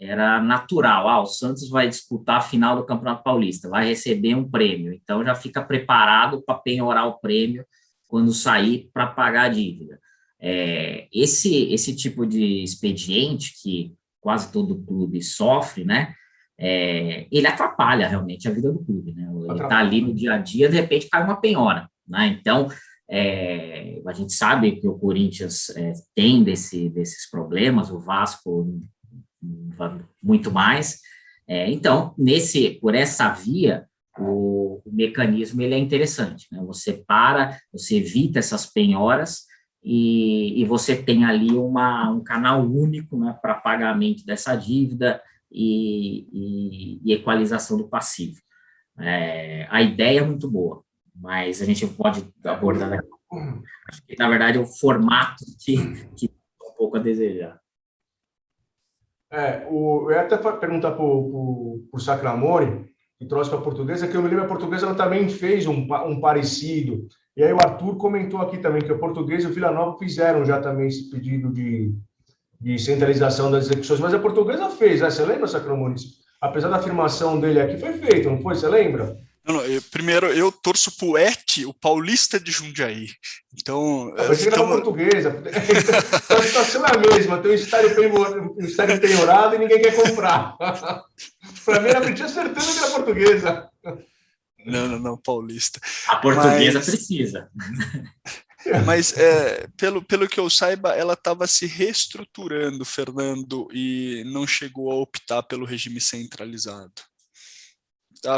natural, o Santos vai disputar a final do Campeonato Paulista, vai receber um prêmio, então já fica preparado para penhorar o prêmio quando sair para pagar a dívida. Esse tipo de expediente que quase todo clube sofre, né? Ele atrapalha realmente a vida do clube, né? Ele está ali no dia a dia, de repente cai uma penhora, né? Então, a gente sabe que o Corinthians tem desses problemas, o Vasco muito mais. Então, por essa via, o mecanismo ele é interessante, né? Você evita essas penhoras e você tem ali um canal único, né, para pagamento dessa dívida e equalização do passivo. A ideia é muito boa, mas a gente pode abordar, acho que, na verdade, o formato que um pouco a desejar. Eu ia até perguntar para o Sacramone, que trouxe para a Portuguesa, que eu me lembro, a Portuguesa ela também fez um parecido, e aí o Arthur comentou aqui também que a Portuguesa e o Vila Nova fizeram já também esse pedido de centralização das execuções, mas a Portuguesa fez, você lembra, Sacramone? Apesar da afirmação dele aqui, foi feito, não foi? Você lembra? Primeiro, eu torço pro ET, o Paulista de Jundiaí. Então, eu pensei que era Portuguesa. A situação é a mesma, tem um estádio penhorado e ninguém quer comprar. Para mim, eu tinha certeza que era Portuguesa. Não, Paulista. A Portuguesa precisa. Mas, pelo que eu saiba, ela estava se reestruturando, Fernando, e não chegou a optar pelo regime centralizado.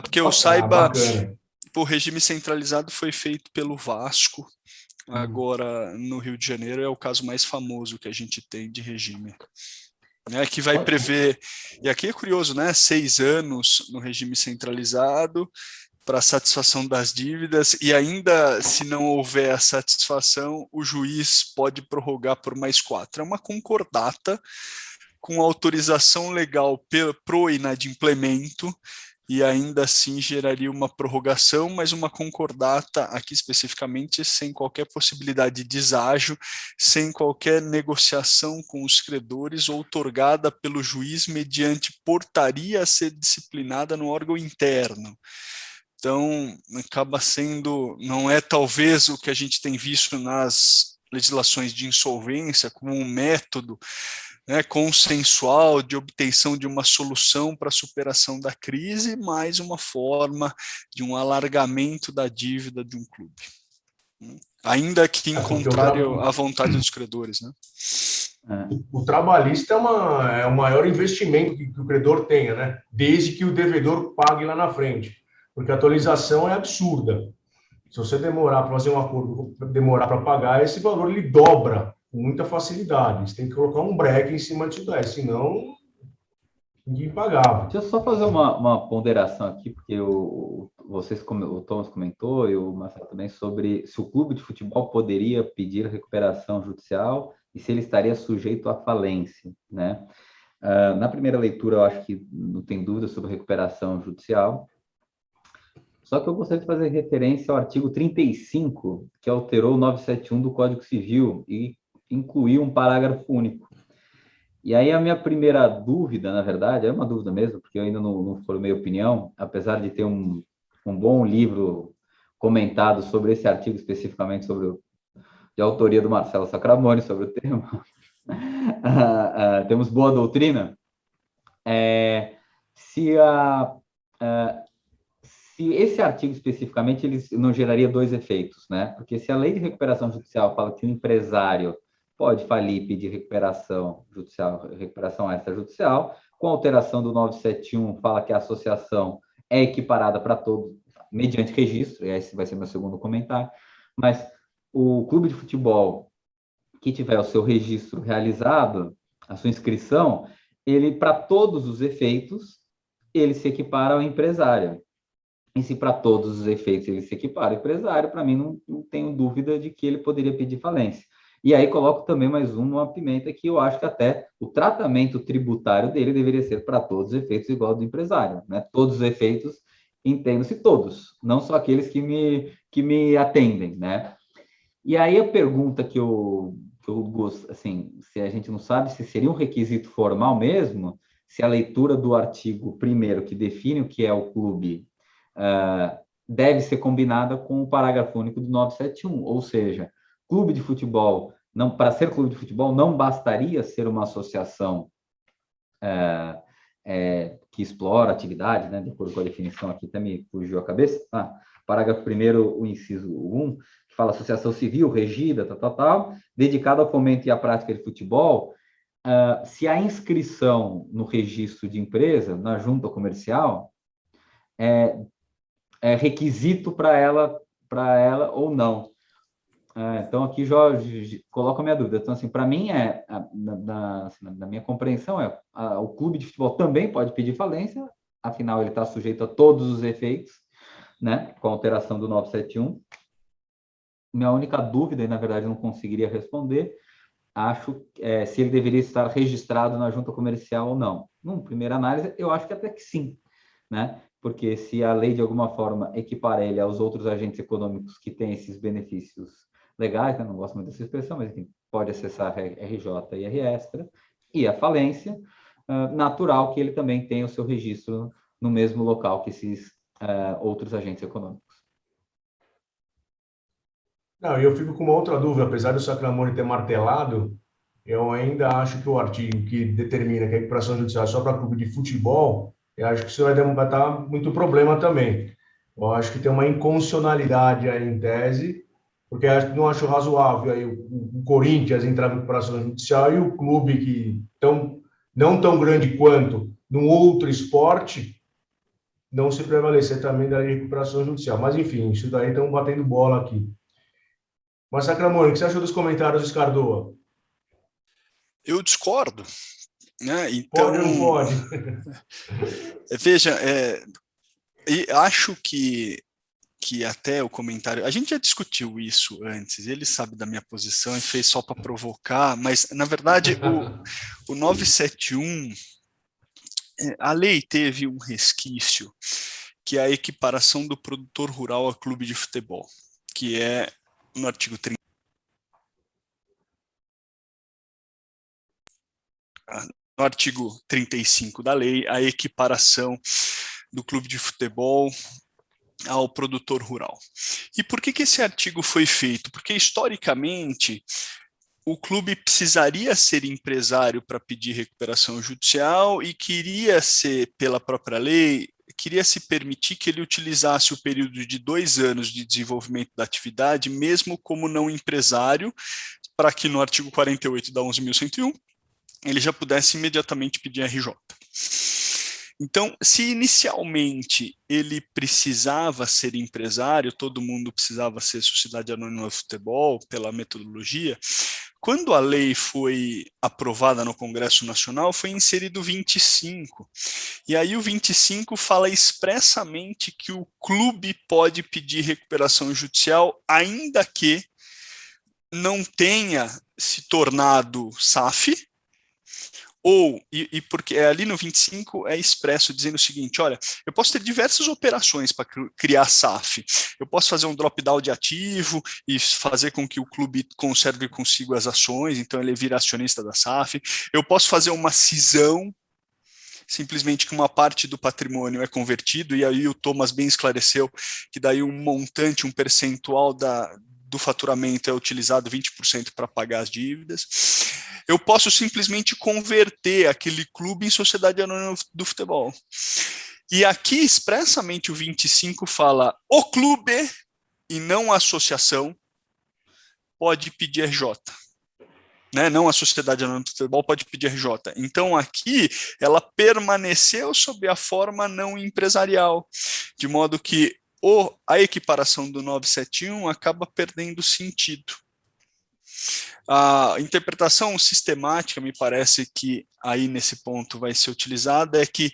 Porque eu saiba, O regime centralizado foi feito pelo Vasco, agora no Rio de Janeiro é o caso mais famoso que a gente tem de regime. Que vai prever, e aqui é curioso, 6 anos no regime centralizado para satisfação das dívidas, e ainda se não houver a satisfação, o juiz pode prorrogar por mais 4. É uma concordata com autorização legal pro inadimplemento, e ainda assim geraria uma prorrogação, mas uma concordata, aqui especificamente, sem qualquer possibilidade de deságio, sem qualquer negociação com os credores, outorgada pelo juiz mediante portaria a ser disciplinada no órgão interno. Então, acaba sendo, não é talvez o que a gente tem visto nas legislações de insolvência como um método consensual de obtenção de uma solução para a superação da crise, mais uma forma de um alargamento da dívida de um clube. Ainda que em contrário à vontade dos credores. O trabalhista é o maior investimento que o credor tenha, desde que o devedor pague lá na frente, porque a atualização é absurda. Se você demorar para fazer um acordo, demorar para pagar, esse valor ele dobra com muita facilidade. Você tem que colocar um break em cima disso daí, senão ninguém pagava. Deixa eu só fazer uma ponderação aqui, porque o Thomas comentou, e o Marcelo também, sobre se o clube de futebol poderia pedir recuperação judicial e se ele estaria sujeito à falência, Na primeira leitura, eu acho que não tem dúvida sobre recuperação judicial. Só que eu gostaria de fazer referência ao artigo 35, que alterou o 971 do Código Civil e incluiu um parágrafo único. E aí a minha primeira dúvida, na verdade, é uma dúvida mesmo, porque eu ainda não formei opinião, apesar de ter um bom livro comentado sobre esse artigo, especificamente de autoria do Marcelo Sacramone sobre o tema. Temos boa doutrina. Se esse artigo especificamente ele não geraria 2 efeitos, Porque se a lei de recuperação judicial fala que o empresário pode falir e pedir recuperação judicial, recuperação extrajudicial, com a alteração do 971 fala que a associação é equiparada para todos, mediante registro, e esse vai ser meu segundo comentário, mas o clube de futebol que tiver o seu registro realizado, a sua inscrição, ele, para todos os efeitos, ele se equipara ao empresário. E se para todos os efeitos ele se equipara ao empresário, para mim não tenho dúvida de que ele poderia pedir falência. E aí coloco também mais uma pimenta que eu acho que até o tratamento tributário dele deveria ser para todos os efeitos igual ao do empresário, Todos os efeitos, entendo-se todos, não só aqueles que me atendem, E aí a pergunta que eu gosto, assim, se a gente não sabe se seria um requisito formal mesmo, se a leitura do artigo 1º que define o que é o clube deve ser combinada com o parágrafo único do 971, ou seja, clube de futebol, para ser clube de futebol, não bastaria ser uma associação que explora atividade, de acordo com a definição aqui, até me fugiu a cabeça. Parágrafo 1º, o inciso 1, que fala associação civil, regida, dedicada ao fomento e à prática de futebol. Se a inscrição no registro de empresa, na junta comercial, é requisito para ela ou não. Então, aqui já coloco a minha dúvida. Então, assim, para mim, na minha compreensão, o clube de futebol também pode pedir falência, afinal, ele está sujeito a todos os efeitos, com a alteração do 971. Minha única dúvida, e na verdade não conseguiria responder, acho se ele deveria estar registrado na junta comercial ou não. Numa primeira análise, eu acho que até que sim, Porque se a lei, de alguma forma, equipara ele aos outros agentes econômicos que têm esses benefícios legais, não gosto muito dessa expressão, mas enfim, pode acessar RJ e R Extra, e a falência, natural que ele também tenha o seu registro no mesmo local que esses outros agentes econômicos. Não, eu fico com uma outra dúvida, apesar do Sacramone ter martelado, eu ainda acho que o artigo que determina que a recuperação judicial é só para clube de futebol, eu acho que isso vai dar muito problema também. Eu acho que tem uma inconstitucionalidade aí em tese, porque eu não acho razoável aí o Corinthians entrar na recuperação judicial e o clube que não tão grande quanto num outro esporte não se prevalecer também da lei de recuperação judicial. Mas, enfim, isso daí estamos batendo bola aqui. Mas, Sacramone, o que você achou dos comentários do Scardoa? Eu discordo, né? Então, Pode ou não pode? veja, e acho que até o comentário, a gente já discutiu isso antes, ele sabe da minha posição e fez só para provocar, mas, na verdade, o 971, a lei teve um resquício, que é a equiparação do produtor rural a clube de futebol, que é no artigo 30. No artigo 35 da lei, a equiparação do clube de futebol ao produtor rural. E por que esse artigo foi feito? Porque, historicamente, o clube precisaria ser empresário para pedir recuperação judicial e queria ser, pela própria lei, queria se permitir que ele utilizasse o período de 2 anos de desenvolvimento da atividade, mesmo como não empresário, para que no artigo 48 da 11.101 ele já pudesse imediatamente pedir RJ. Então, se inicialmente ele precisava ser empresário, todo mundo precisava ser sociedade anônima de futebol, pela metodologia, quando a lei foi aprovada no Congresso Nacional, foi inserido o 25. E aí o 25 fala expressamente que o clube pode pedir recuperação judicial, ainda que não tenha se tornado SAF, porque ali no 25 é expresso dizendo o seguinte, olha, eu posso ter diversas operações para criar SAF, eu posso fazer um drop-down de ativo e fazer com que o clube conserve consigo as ações, então ele vira acionista da SAF, eu posso fazer uma cisão, simplesmente que uma parte do patrimônio é convertido, e aí o Thomas bem esclareceu que daí um montante, um percentual do faturamento é utilizado 20% para pagar as dívidas. Eu posso simplesmente converter aquele clube em sociedade anônima do futebol. E aqui, expressamente, o 25 fala, o clube, e não a associação, pode pedir RJ. Né? Não a sociedade anônima do futebol pode pedir RJ. Então, aqui, ela permaneceu sob a forma não empresarial, de modo que a equiparação do 971 acaba perdendo sentido. A interpretação sistemática, me parece que aí nesse ponto vai ser utilizada, é que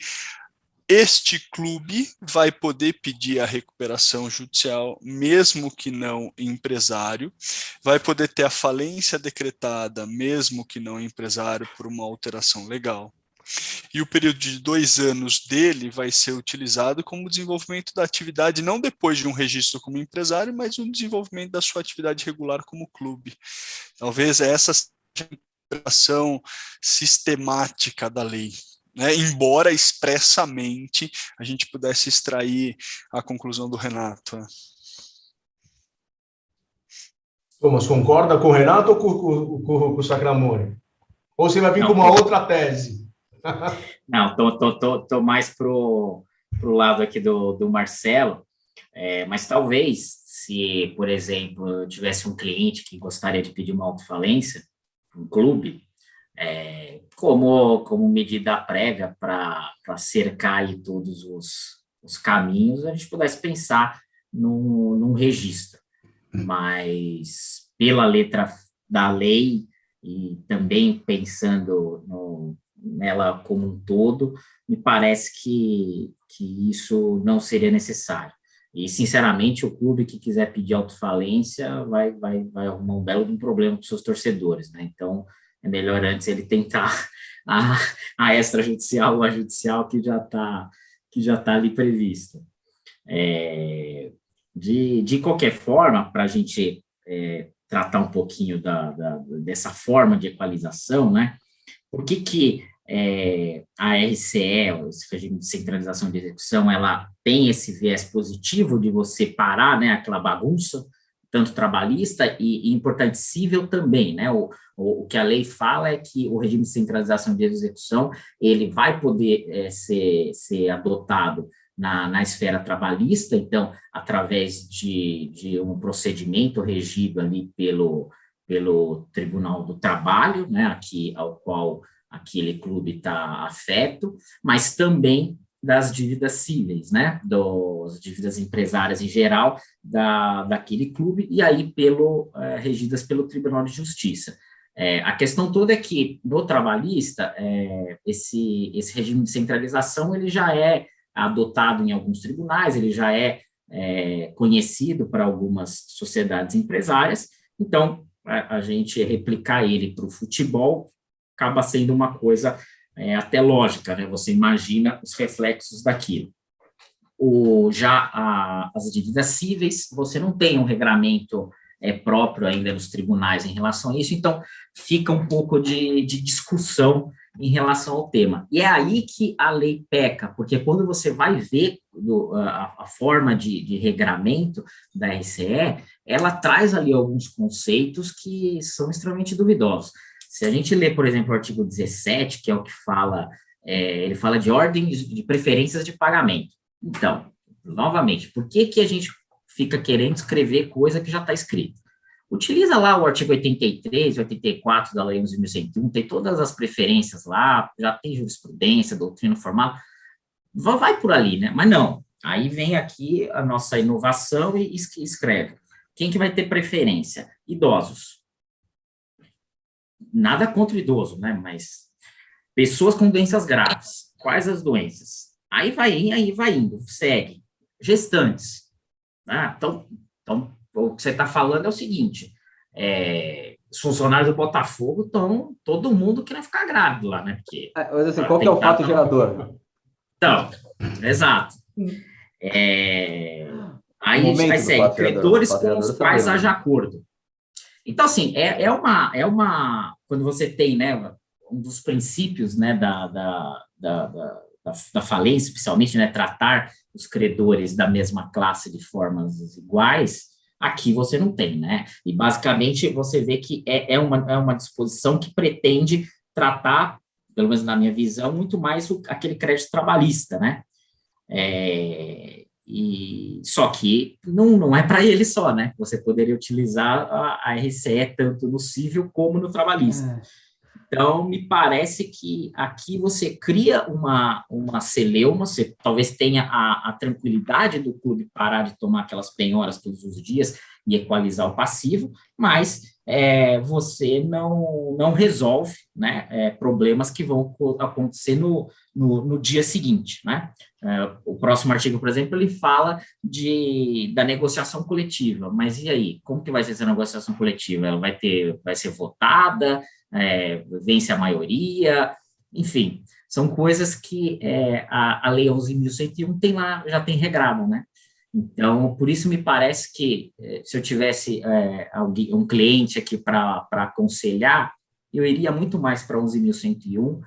este clube vai poder pedir a recuperação judicial, mesmo que não empresário, vai poder ter a falência decretada, mesmo que não empresário, por uma alteração legal. E o período de 2 anos dele vai ser utilizado como desenvolvimento da atividade, não depois de um registro como empresário, mas no desenvolvimento da sua atividade regular como clube. Talvez essa seja a interpretação sistemática da lei, né? Embora expressamente a gente pudesse extrair a conclusão do Renato. Né? Thomas, concorda com o Renato ou com o Sacramone? Ou você vai vir com uma outra tese? Não, tô mais pro lado aqui do Marcelo, mas talvez, se, por exemplo, eu tivesse um cliente que gostaria de pedir uma autofalência, um clube, como medida prévia para cercar aí todos os caminhos, a gente pudesse pensar num registro, mas pela letra da lei e também pensando nela como um todo, me parece que isso não seria necessário. E, sinceramente, o clube que quiser pedir autofalência vai arrumar um belo problema com seus torcedores, né? Então, é melhor antes ele tentar a extrajudicial ou a judicial que já tá ali prevista. De qualquer forma, para a gente tratar um pouquinho dessa forma de equalização, né? Por que a RCE, esse regime de centralização de execução, ela tem esse viés positivo de você parar, né, aquela bagunça, tanto trabalhista e importante, cível também, né? O que a lei fala é que o regime de centralização de execução, ele vai poder ser adotado na esfera trabalhista, então, através de um procedimento regido ali pelo Tribunal do Trabalho, né, ao qual aquele clube está afeto, mas também das dívidas cíveis, né, das dívidas empresárias em geral daquele clube, e aí regidas pelo Tribunal de Justiça. A questão toda é que, no trabalhista, esse regime de centralização ele já é adotado em alguns tribunais, ele já é conhecido para algumas sociedades empresárias, então, a gente replicar ele para o futebol acaba sendo uma coisa até lógica, né? Você imagina os reflexos daquilo. As dívidas cíveis, você não tem um regramento próprio ainda nos tribunais em relação a isso, então fica um pouco de discussão em relação ao tema. E é aí que a lei peca, porque quando você vai ver a forma de regramento da RCE, ela traz ali alguns conceitos que são extremamente duvidosos. Se a gente lê, por exemplo, o artigo 17, que é o que fala, ele fala de ordem de preferências de pagamento. Então, novamente, por que a gente fica querendo escrever coisa que já está escrita? Utiliza lá o artigo 83, 84 da Lei 11.101, tem todas as preferências lá, já tem jurisprudência, doutrina formal, vai por ali, né? Mas não, aí vem aqui a nossa inovação e escreve. Quem que vai ter preferência? Idosos. Nada contra o idoso, né? Mas pessoas com doenças graves. Quais as doenças? Aí vai indo, segue. Gestantes. Então, o que você está falando é o seguinte, os funcionários do Botafogo estão, todo mundo querendo ficar grávido lá, né? Porque, mas assim, qual que é o fato gerador? Então, exato. Aí segue, credores com os quais haja acordo. Então, assim, quando você tem, né, um dos princípios, né, da falência, especialmente, né, tratar os credores da mesma classe de formas iguais, aqui você não tem, né? E, basicamente, você vê que é uma disposição que pretende tratar, pelo menos na minha visão, muito mais aquele crédito trabalhista, né? Só que não é para ele só, né? Você poderia utilizar a RCE tanto no civil como no trabalhista. Então, me parece que aqui você cria uma celeuma, você talvez tenha a tranquilidade do clube parar de tomar aquelas penhoras todos os dias e equalizar o passivo, mas você não resolve, né, problemas que vão acontecer no dia seguinte, né? O próximo artigo, por exemplo, ele fala da negociação coletiva, mas e aí? Como que vai ser essa negociação coletiva? Ela vai ser votada? Vence a maioria, enfim, são coisas que a Lei 11.101 tem lá, já tem regrado, né? Então, por isso me parece que se eu tivesse um cliente aqui para aconselhar, eu iria muito mais para 11.101,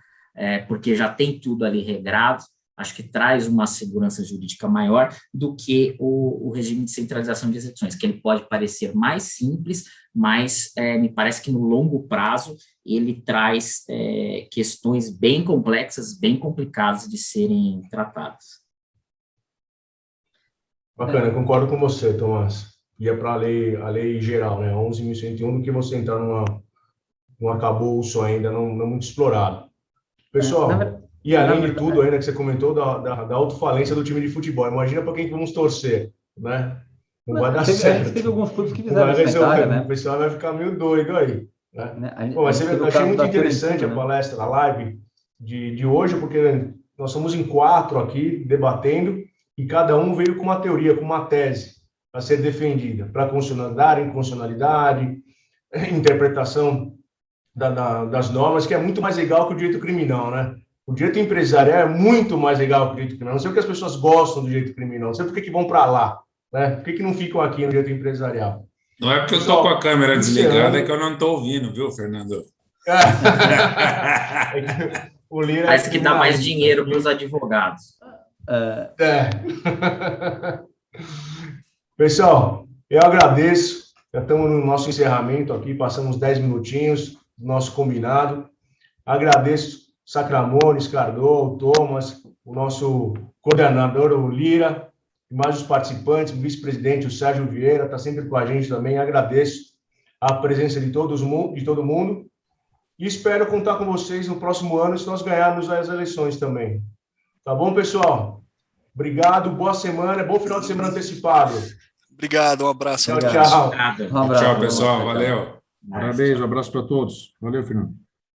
porque já tem tudo ali regrado, acho que traz uma segurança jurídica maior do que o regime de centralização de execuções, que ele pode parecer mais simples, mas me parece que no longo prazo ele traz questões bem complexas, bem complicadas de serem tratadas. Bacana, eu concordo com você, Tomás. Ia para a lei geral, né? 11.101, do que você entrar num arcabouço ainda não muito explorado. Pessoal, e além de tudo ainda que você comentou da autofalência do time de futebol, imagina para quem que vamos torcer, né? Não vai dar certo. Teve alguns clubes que fizeram isso na Itália, né? O pessoal vai ficar meio doido aí. Né? Bom, mas eu achei muito interessante a palestra, a live de hoje, porque nós somos em 4 aqui debatendo e cada um veio com uma teoria, com uma tese a ser defendida, para constitucionalidade, inconstitucionalidade, interpretação das normas, que é muito mais legal que o direito criminal, né? O direito empresarial é muito mais legal que o direito criminal. Não sei porque as pessoas gostam do direito criminal, não sei por que vão para lá, né? Por que não ficam aqui no direito empresarial? Não é porque eu estou com a câmera desligada, é que eu não estou ouvindo, viu, Fernando? O Lira parece que dá mais dinheiro para os advogados. Pessoal, eu agradeço. Já estamos no nosso encerramento aqui, passamos 10 minutinhos do nosso combinado. Agradeço Sacramones, Cardô, Thomas, o nosso coordenador, o Lira, e mais os participantes, o vice-presidente, o Sérgio Vieira, está sempre com a gente também. Agradeço a presença de todo mundo e espero contar com vocês no próximo ano se nós ganharmos as eleições também. Tá bom, pessoal? Obrigado, boa semana, bom final de semana antecipado. Obrigado, um abraço. Tchau, tchau. Obrigado. Um abraço. Tchau, pessoal. Valeu. Parabéns, um abraço para todos. Valeu, Fernando.